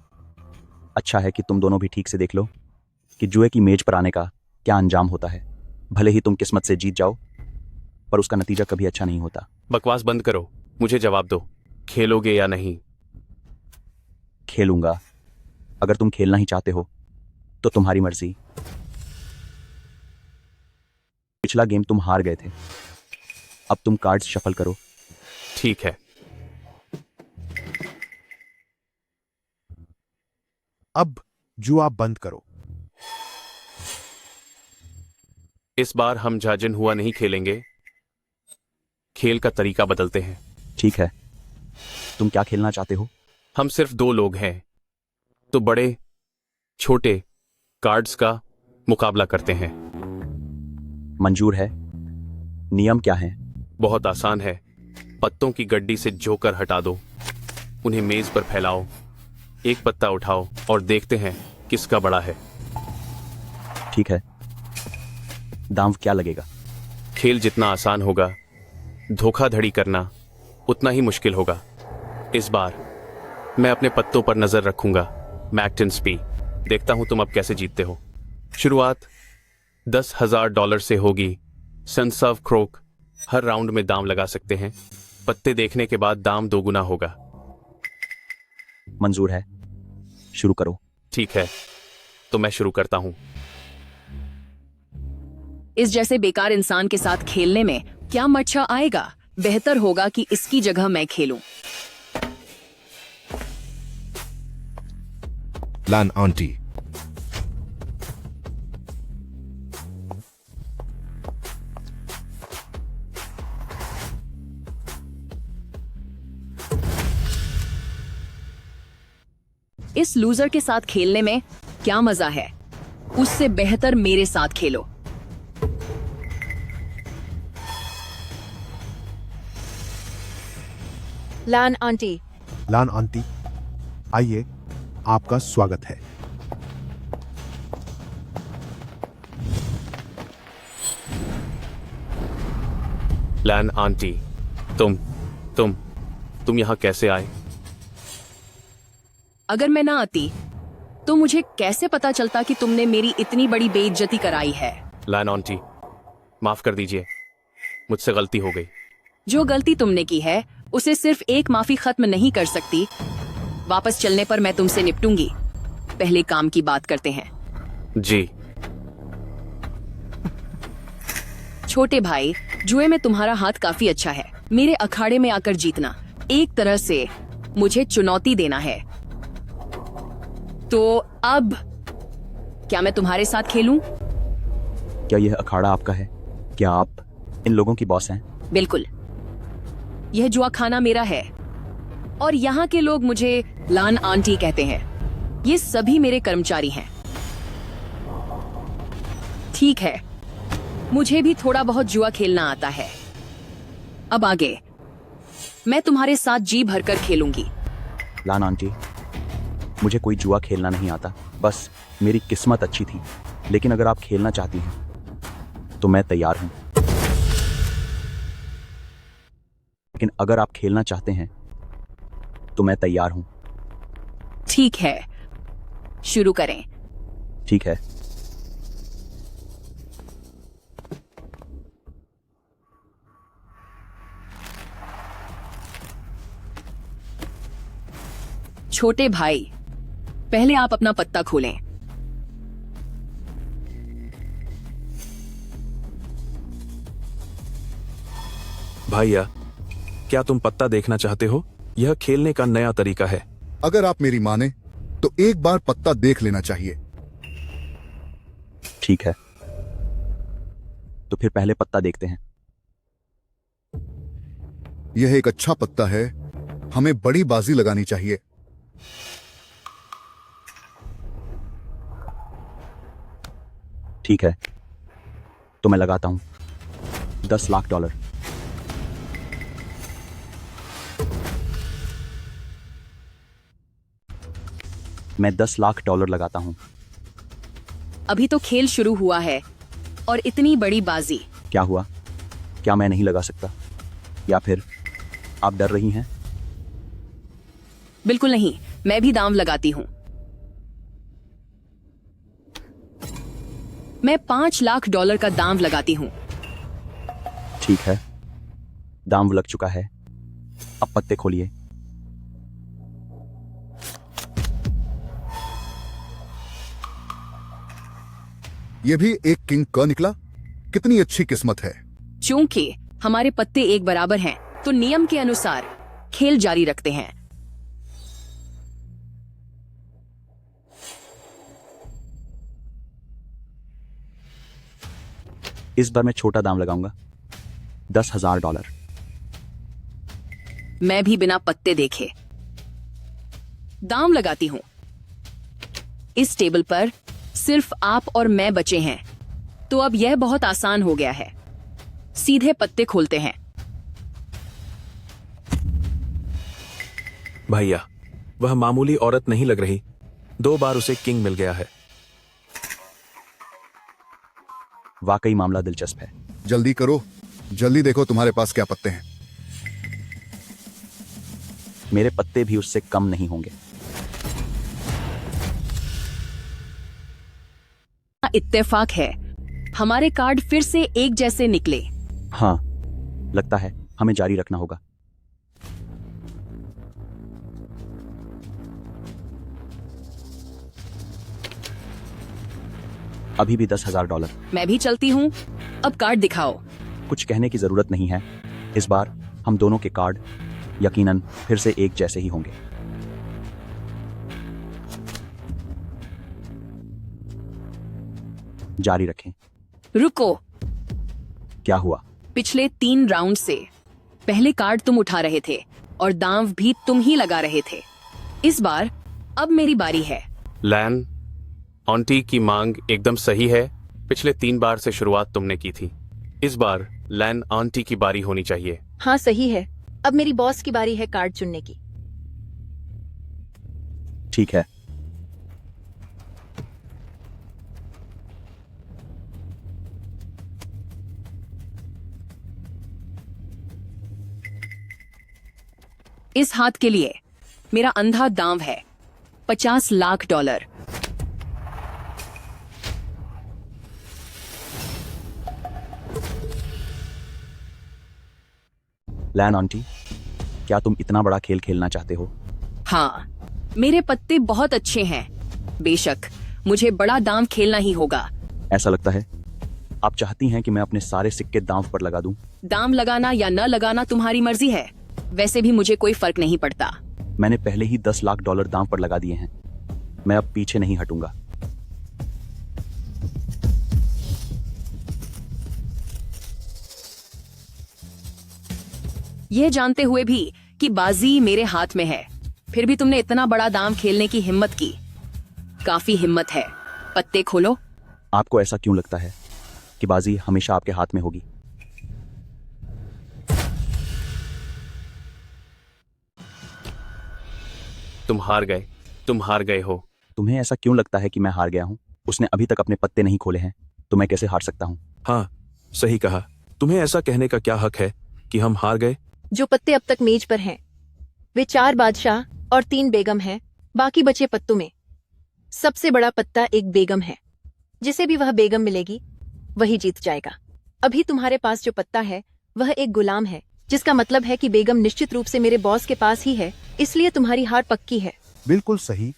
अच्छा है कि तुम दोनों भी ठीक से देख लो कि जुए की मेज पर आने का क्या अंजाम होता है। भले ही तुम किस्मत से जीत जाओ पर उसका नतीजा कभी अच्छा नहीं होता। बकवास बंद करो, मुझे जवाब दो, खेलोगे या नहीं? खेलूंगा। अगर तुम खेलना ही चाहते हो तो तुम्हारी मर्जी। पिछला गेम तुम हार गए थे। अब तुम कार्ड्स शफल करो। ठीक है। अब जुआ बंद करो। इस बार हम जाजिन हुआ नहीं खेलेंगे। खेल का तरीका बदलते हैं। ठीक है, तुम क्या खेलना चाहते हो? हम सिर्फ 2 लोग हैं तो बड़े छोटे कार्ड्स का मुकाबला करते हैं। मंजूर है। नियम क्या है? बहुत आसान है। पत्तों की गड्डी से जोकर हटा दो, उन्हें मेज पर फैलाओ, एक पत्ता उठाओ और देखते हैं किसका बड़ा है। ठीक है। दांव क्या लगेगा? खेल जितना आसान होगा, धोखाधड़ी करना उतना ही मुश्किल होगा। इस बार मैं अपने पत्तों पर नजर रखूंगा। मैक्टन स्पी, देखता हूं तुम अब कैसे जीतते हो। शुरुआत $10,000 से होगी। सनसर्व क्रोक हर राउंड में दाम लगा सकते हैं। पत्ते देखने के बाद दाम 2 गुना होगा। मंजूर है, शुरू करो। ठीक है, तो मैं शुरू करता हूं। इस जैसे बेकार इंसान के साथ खेलने में क्या मजा आएगा? बेहतर होगा कि इसकी जगह मैं खेलूं। लान आंटी, इस लूजर के साथ खेलने में क्या मजा है? उससे बेहतर मेरे साथ खेलो। लान आंटी। लान आंटी, आइए, आपका स्वागत है। लैन आंटी, तुम यहां कैसे आए? अगर मैं ना आती तो मुझे कैसे पता चलता कि तुमने मेरी इतनी बड़ी बेइज्जती कराई है? लैन आंटी, माफ कर दीजिए, मुझसे गलती हो गई। जो गलती तुमने की है उसे सिर्फ एक माफी खत्म नहीं कर सकती। वापस चलने पर मैं तुमसे निपटूंगी। पहले काम की बात करते हैं। जी। छोटे भाई, जुए में तुम्हारा हाथ काफी अच्छा है। मेरे अखाड़े में आकर जीतना एक तरह से मुझे चुनौती देना है। तो अब क्या मैं तुम्हारे साथ खेलूं? क्या यह अखाड़ा आपका है? क्या आप इन लोगों की बॉस हैं? बिल्कुल। यह जुआ खाना मेरा है और यहाँ के लोग मुझे लान आंटी कहते हैं। ये सभी मेरे कर्मचारी हैं। ठीक है, मुझे भी थोड़ा बहुत जुआ खेलना आता है। अब आगे मैं तुम्हारे साथ जी भरकर खेलूंगी। लान आंटी, मुझे कोई जुआ खेलना नहीं आता, बस मेरी किस्मत अच्छी थी। लेकिन अगर आप खेलना चाहती हैं तो मैं तैयार हूं। लेकिन अगर आप खेलना चाहते हैं तो मैं तैयार हूं। ठीक है, शुरू करें। ठीक है। छोटे भाई, पहले आप अपना पत्ता खोलें। भैया, क्या तुम पत्ता देखना चाहते हो? यह खेलने का नया तरीका है। अगर आप मेरी माने तो एक बार पत्ता देख लेना चाहिए। ठीक है, तो फिर पहले पत्ता देखते हैं। यह एक अच्छा पत्ता है, हमें बड़ी बाजी लगानी चाहिए। ठीक है, तो मैं लगाता हूं $10 लाख। मैं $10 लाख लगाता हूं। अभी तो खेल शुरू हुआ है और इतनी बड़ी बाजी। क्या हुआ? क्या मैं नहीं लगा सकता? या फिर आप डर रही हैं? बिल्कुल नहीं, मैं भी दांव लगाती हूं। मैं $5 लाख का दांव लगाती हूं। ठीक है, दांव लग चुका है। अब पत्ते खोलिए। यह भी एक किंग का निकला। कितनी अच्छी किस्मत है। चूंकि हमारे पत्ते एक बराबर हैं, तो नियम के अनुसार खेल जारी रखते हैं। इस बार मैं छोटा दाम लगाऊंगा, $10,000। मैं भी बिना पत्ते देखे दाम लगाती हूं। इस टेबल पर सिर्फ आप और मैं बचे हैं, तो अब यह बहुत आसान हो गया है। सीधे पत्ते खोलते हैं। भैया, वह मामूली औरत नहीं लग रही। 2 बार उसे किंग मिल गया है। वाकई मामला दिलचस्प है। जल्दी करो, जल्दी देखो तुम्हारे पास क्या पत्ते हैं। मेरे पत्ते भी उससे कम नहीं होंगे। इत्तेफाक है, हमारे कार्ड फिर से एक जैसे निकले। हाँ, लगता है हमें जारी रखना होगा। अभी भी $10,000। मैं भी चलती हूँ। अब कार्ड दिखाओ। कुछ कहने की जरूरत नहीं है। इस बार हम दोनों के कार्ड यकीनन फिर से एक जैसे ही होंगे। जारी रखें। रुको, क्या हुआ? पिछले 3 राउंड से पहले कार्ड तुम उठा रहे थे और दांव भी तुम ही लगा रहे थे। इस बार अब मेरी बारी है। लैन, आंटी की मांग एकदम सही है। पिछले 3 बार से शुरुआत तुमने की थी। इस बार लैन आंटी की बारी होनी चाहिए। हाँ, सही है। अब मेरी बॉस की बारी है कार्ड चुनने की। ठीक है। इस हाथ के लिए मेरा अंधा दांव है $50 लाख। लैन आंटी, क्या तुम इतना बड़ा खेल खेलना चाहते हो? हाँ, मेरे पत्ते बहुत अच्छे हैं। बेशक मुझे बड़ा दांव खेलना ही होगा। ऐसा लगता है आप चाहती हैं कि मैं अपने सारे सिक्के दांव पर लगा दूं। दाम लगाना या न लगाना तुम्हारी मर्जी है। वैसे भी मुझे कोई फर्क नहीं पड़ता। मैंने पहले ही $10 लाख दांव पर लगा दिए हैं। मैं अब पीछे नहीं हटूंगा। यह जानते हुए भी कि बाजी मेरे हाथ में है, फिर भी तुमने इतना बड़ा दाम खेलने की हिम्मत की। काफी हिम्मत है। पत्ते खोलो। आपको ऐसा क्यों लगता है कि बाजी हमेशा आपके हाथ में होगी? तुम हार गए हो। तुम्हें ऐसा क्यों लगता है कि मैं हार गया हूं? उसने अभी तक अपने पत्ते नहीं खोले हैं, तो मैं कैसे हार सकता हूं? हाँ, सही कहा। तुम्हें ऐसा कहने का क्या हक है कि हम हार गए? जो पत्ते अब तक मेज पर हैं वे 4 बादशाह और 3 बेगम हैं। बाकी बचे पत्तों में सबसे बड़ा पत्ता एक बेगम है। जिसे भी वह बेगम मिलेगी वही जीत जाएगा। अभी तुम्हारे पास जो पत्ता है वह एक गुलाम है, जिसका मतलब है कि बेगम निश्चित रूप से मेरे बॉस के पास ही है, इसलिए तुम्हारी हार पक्की है। बिल्कुल सही।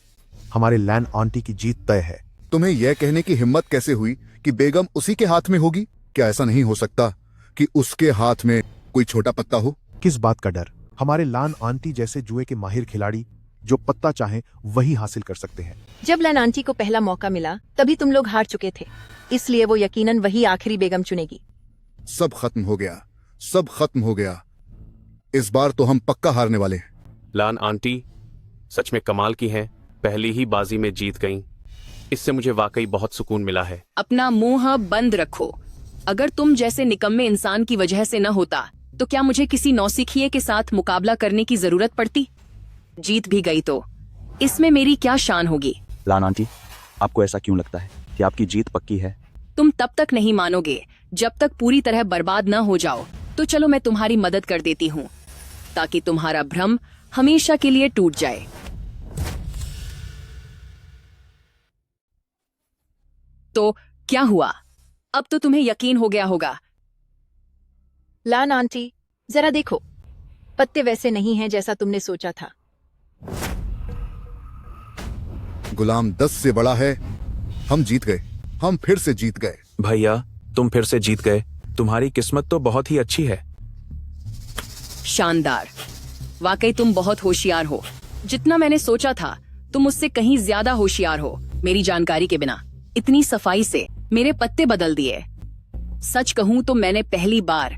हमारे लैन आंटी की जीत तय है। तुम्हें यह कहने की हिम्मत कैसे हुई कि बेगम उसी के हाथ में होगी? क्या ऐसा नहीं हो सकता कि उसके हाथ में कोई छोटा पत्ता हो? किस बात का डर? हमारे लान आंटी जैसे जुए के माहिर खिलाड़ी जो पत्ता चाहें वही हासिल कर सकते हैं। जब लैन आंटी को पहला मौका मिला तभी तुम लोग हार चुके थे, इसलिए वो यकीनन वही आखिरी बेगम चुनेगी। सब खत्म हो गया, सब खत्म हो गया। इस बार तो हम पक्का हारने वाले हैं। लान आंटी सच में कमाल की हैं, पहली ही बाजी में जीत गईं। इससे मुझे वाकई बहुत सुकून मिला है। अपना मुंह बंद रखो। अगर तुम जैसे निकम्मे इंसान की वजह से न होता तो क्या मुझे किसी नौसिखिए के साथ मुकाबला करने की जरूरत पड़ती? जीत भी गई तो इसमें मेरी क्या शान होगी? लान आंटी, आपको ऐसा क्यों लगता है कि आपकी जीत पक्की है? तुम तब तक नहीं मानोगे जब तक पूरी तरह बर्बाद न हो जाओ। तो चलो मैं तुम्हारी मदद कर देती हूँ ताकि तुम्हारा भ्रम हमेशा के लिए टूट जाए। तो क्या हुआ? अब तो तुम्हें यकीन हो गया होगा। लान आंटी, जरा देखो, पत्ते वैसे नहीं हैं जैसा तुमने सोचा था। गुलाम 10 से बड़ा है। हम जीत गए, हम फिर से जीत गए। भैया, तुम फिर से जीत गए। तुम्हारी किस्मत तो बहुत ही अच्छी है। शानदार, वाकई तुम बहुत होशियार हो। जितना मैंने सोचा था तुम मुझसे कहीं ज्यादा होशियार हो। मेरी जानकारी के बिना इतनी सफाई से मेरे पत्ते बदल दिए। सच कहूं तो मैंने पहली बार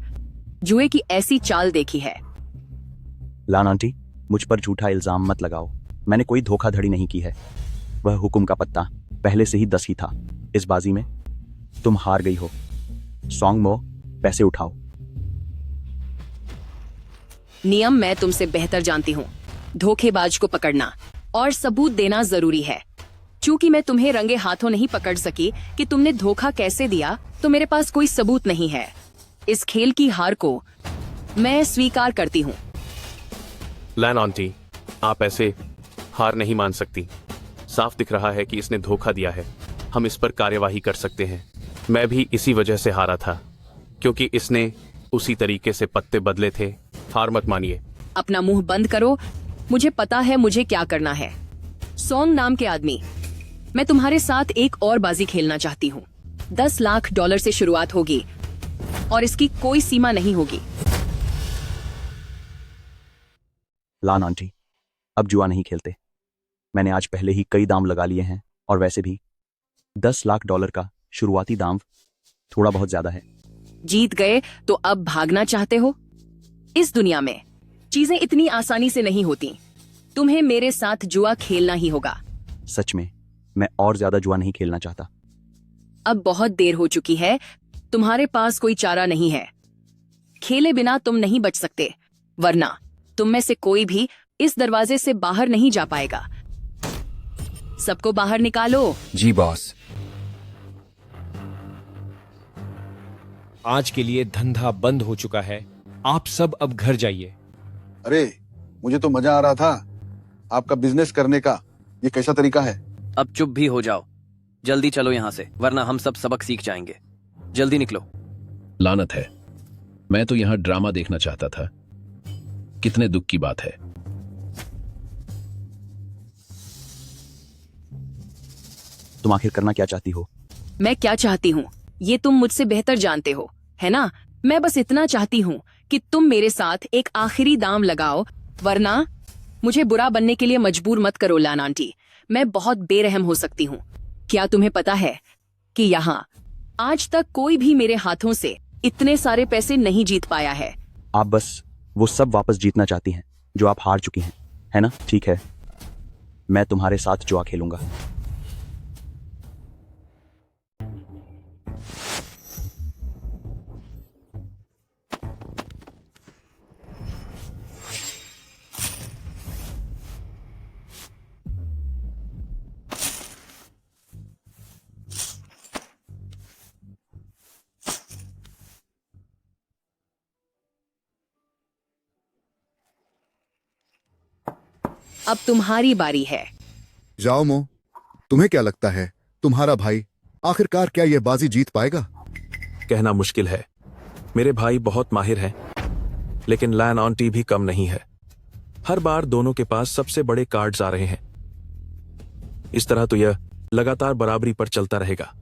जुए की ऐसी चाल देखी है। लान आंटी, मुझ पर झूठा इल्जाम मत लगाओ। मैंने कोई धोखाधड़ी नहीं की है। वह हुक्म का पत्ता पहले से ही 10 ही था। इस बाजी में तुम हार गई हो। सॉन्ग मो, पैसे उठाओ। नियम मैं तुमसे बेहतर जानती हूँ। धोखेबाज को पकड़ना और सबूत देना जरूरी है। चूंकि मैं तुम्हें रंगे हाथों नहीं पकड़ सकी कि तुमने धोखा कैसे दिया, तो मेरे पास कोई सबूत नहीं है। इस खेल की हार को मैं स्वीकार करती हूँ। लैन आंटी, आप ऐसे हार नहीं मान सकती। साफ दिख रहा है कि इसने धोखा दिया है। हम इस पर कार्यवाही कर सकते हैं। मैं भी इसी वजह से हारा था, क्योंकि इसने उसी तरीके से पत्ते बदले थे। हार मत मानिए। अपना मुंह बंद करो। मुझे पता है मुझे क्या करना है। सॉन्ग नाम के आदमी, मैं तुम्हारे साथ एक और बाजी खेलना चाहती हूँ। $10 लाख से शुरुआत होगी और इसकी कोई सीमा नहीं होगी। लान आंटी, अब जुआ नहीं खेलते। मैंने आज पहले ही कई दाम लगा लिए हैं, और वैसे भी $10 लाख का शुरुआती दाम थोड़ा बहुत ज्यादा है। जीत गए तो अब भागना चाहते हो? इस दुनिया में चीजें इतनी आसानी से नहीं होती। तुम्हें मेरे साथ जुआ खेलना ही होगा। सच में मैं और ज्यादा जुआ नहीं खेलना चाहता। अब बहुत देर हो चुकी है। तुम्हारे पास कोई चारा नहीं है। खेले बिना तुम नहीं बच सकते, वरना तुम में से कोई भी इस दरवाजे से बाहर नहीं जा पाएगा। सबको बाहर निकालो। जी बॉस। आज के लिए धंधा बंद हो चुका है। आप सब अब घर जाइए। अरे, मुझे तो मजा आ रहा था आपका बिजनेस करने का। ये कैसा तरीका है? अब चुप भी हो जाओ। जल्दी चलो यहाँ से, वरना हम सब सबक सीख जाएंगे। जल्दी निकलो। लानत है, मैं तो यहाँ ड्रामा देखना चाहता था। कितने दुख की बात है। तुम आखिर करना क्या चाहती हो? मैं क्या चाहती हूँ ये तुम मुझसे बेहतर जानते हो, है ना? मैं बस इतना चाहती हूँ कि तुम मेरे साथ एक आखिरी दाम लगाओ, वरना मुझे बुरा बनने के लिए मजबूर मत करो। लान आंटी, मैं बहुत बेरहम हो सकती हूँ। क्या तुम्हें पता है कि यहाँ आज तक कोई भी मेरे हाथों से इतने सारे पैसे नहीं जीत पाया है। आप बस वो सब वापस जीतना चाहती हैं जो आप हार चुकी हैं, है ना? ठीक है, मैं तुम्हारे साथ जुआ खेलूंगा। अब तुम्हारी बारी है। जाओ मो, तुम्हें क्या लगता है तुम्हारा भाई आखिरकार क्या यह बाजी जीत पाएगा? कहना मुश्किल है। मेरे भाई बहुत माहिर हैं, लेकिन लैन ऑन्टी भी कम नहीं है। हर बार दोनों के पास सबसे बड़े कार्ड्स आ रहे हैं। इस तरह तो यह लगातार बराबरी पर चलता रहेगा।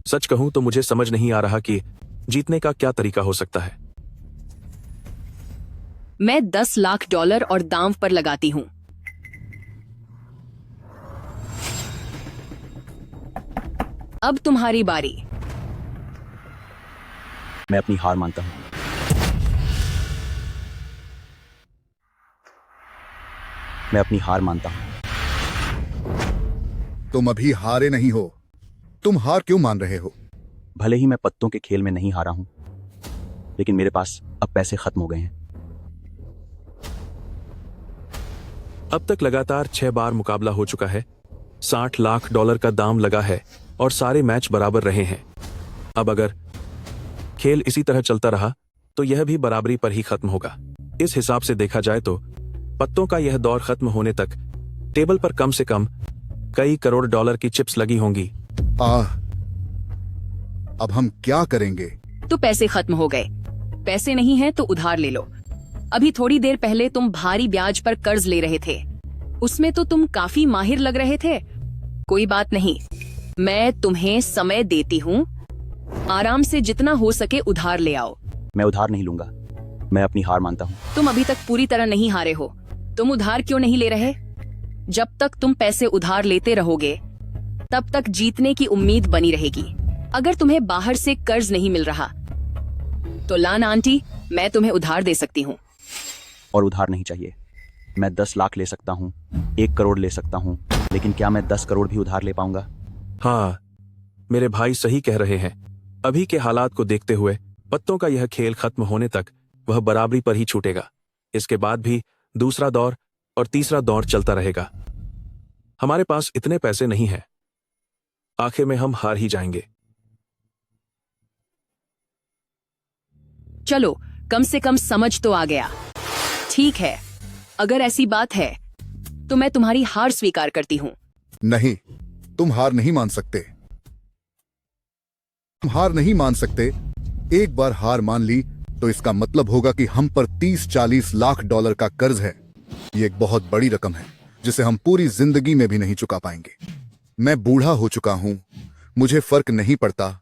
सच कहूं तो मुझे समझ नहीं आ रहा कि जीतने का क्या तरीका हो सकता है। मैं 10 लाख डॉलर और दांव पर लगाती हूं। अब तुम्हारी बारी। मैं अपनी हार मानता हूं। मैं अपनी हार मानता हूं। तुम अभी हारे नहीं हो। तुम हार क्यों मान रहे हो? भले ही मैं पत्तों के खेल में नहीं हारा हूं, लेकिन मेरे पास अब पैसे खत्म हो गए हैं। अब तक लगातार 6 बार मुकाबला हो चुका है। 60 लाख डॉलर का दाम लगा है और सारे मैच बराबर रहे हैं। अब अगर खेल इसी तरह चलता रहा तो यह भी बराबरी पर ही खत्म होगा। इस हिसाब से देखा जाए तो पत्तों का यह दौर खत्म होने तक टेबल पर कम से कम कई करोड़ डॉलर की चिप्स लगी होंगी। अब हम क्या करेंगे? तो पैसे खत्म हो गए। पैसे नहीं हैं तो उधार ले लो। अभी थोड़ी देर पहले तुम भारी ब्याज पर कर्ज ले रहे थे, उसमें तो तुम काफी माहिर लग रहे थे। कोई बात नहीं, मैं तुम्हें समय देती हूँ। आराम से जितना हो सके उधार ले आओ। मैं उधार नहीं लूंगा। मैं अपनी हार मानता हूँ। तुम अभी तक पूरी तरह नहीं हारे हो। तुम उधार क्यों नहीं ले रहे? जब तक तुम पैसे उधार लेते रहोगे तब तक जीतने की उम्मीद बनी रहेगी। अगर तुम्हें बाहर से कर्ज नहीं मिल रहा तो लान आंटी, मैं तुम्हें उधार दे सकती हूँ। और उधार नहीं चाहिए। मैं 10 लाख ले सकता हूँ, 1 करोड़ ले सकता हूँ, लेकिन क्या मैं 10 करोड़ भी उधार ले पाऊंगा? हाँ, मेरे भाई सही कह रहे हैं। अभी के हालात को देखते हुए पत्तों का यह खेल खत्म होने तक वह बराबरी पर ही छूटेगा। इसके बाद भी दूसरा दौर और तीसरा दौर चलता रहेगा। हमारे पास इतने पैसे नहीं हैं। आखिर में हम हार ही जाएंगे। चलो, कम से कम समझ तो आ गया। ठीक है, अगर ऐसी बात है तो मैं तुम्हारी हार स्वीकार करती हूँ। नहीं, तुम हार नहीं मान सकते। तुम हार नहीं मान सकते। एक बार हार मान ली तो इसका मतलब होगा कि हम पर 30-40 लाख डॉलर का कर्ज है। ये एक बहुत बड़ी रकम है जिसे हम पूरी जिंदगी में भी नहीं चुका पाएंगे। मैं बूढ़ा हो चुका हूं, मुझे फर्क नहीं पड़ता,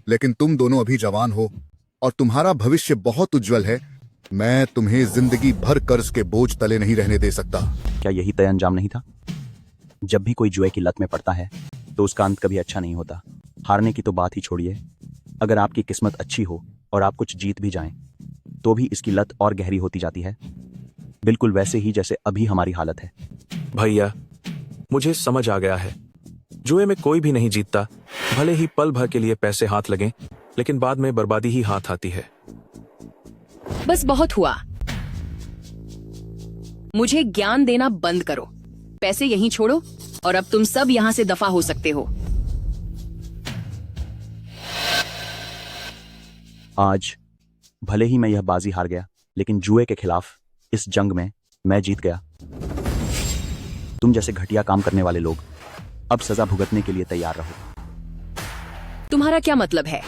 लेकिन तुम दोनों अभी जवान हो और तुम्हारा भविष्य बहुत उज्जवल है। मैं तुम्हें जिंदगी भर कर्ज के बोझ तले नहीं रहने दे सकता। क्या यही तय अंजाम नहीं था? जब भी कोई जुए की लत में पड़ता है तो उसका अंत कभी अच्छा नहीं होता। हारने की तो बात ही छोड़िए, अगर आपकी किस्मत अच्छी हो और आप कुछ जीत भी जाएं, तो भी इसकी लत और गहरी होती जाती है, बिल्कुल वैसे ही जैसे अभी हमारी हालत है। भैया, मुझे समझ आ गया है। जुए में कोई भी नहीं जीतता। भले ही पल भर के लिए पैसे हाथ लगें, लेकिन बाद में बर्बादी ही हाथ आती है। बस बहुत हुआ। मुझे ज्ञान देना बंद करो। पैसे यहीं छोड़ो और अब तुम सब यहां से दफा हो सकते हो। आज भले ही मैं यह बाजी हार गया, लेकिन जुए के खिलाफ इस जंग में मैं जीत गया। तुम जैसे घटिया काम करने वाले लोग अब सजा भुगतने के लिए तैयार रहो। तुम्हारा क्या मतलब है?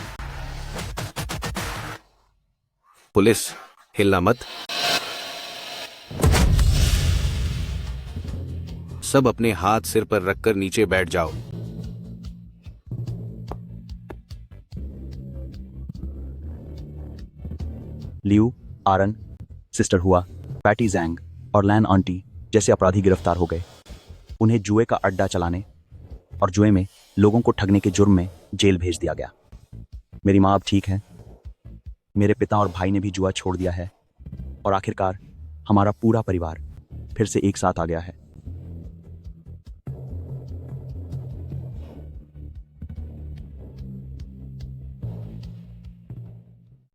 पुलिस, हिलना मत। सब अपने हाथ सिर पर रखकर नीचे बैठ जाओ। लियू, आरन, सिस्टर हुआ, पैटी जैंग और लैन आंटी जैसे अपराधी गिरफ्तार हो गए। उन्हें जुए का अड्डा चलाने और जुए में लोगों को ठगने के जुर्म में जेल भेज दिया गया। मेरी माँ अब ठीक है। मेरे पिता और भाई ने भी जुआ छोड़ दिया है और आखिरकार हमारा पूरा परिवार फिर से एक साथ आ गया है।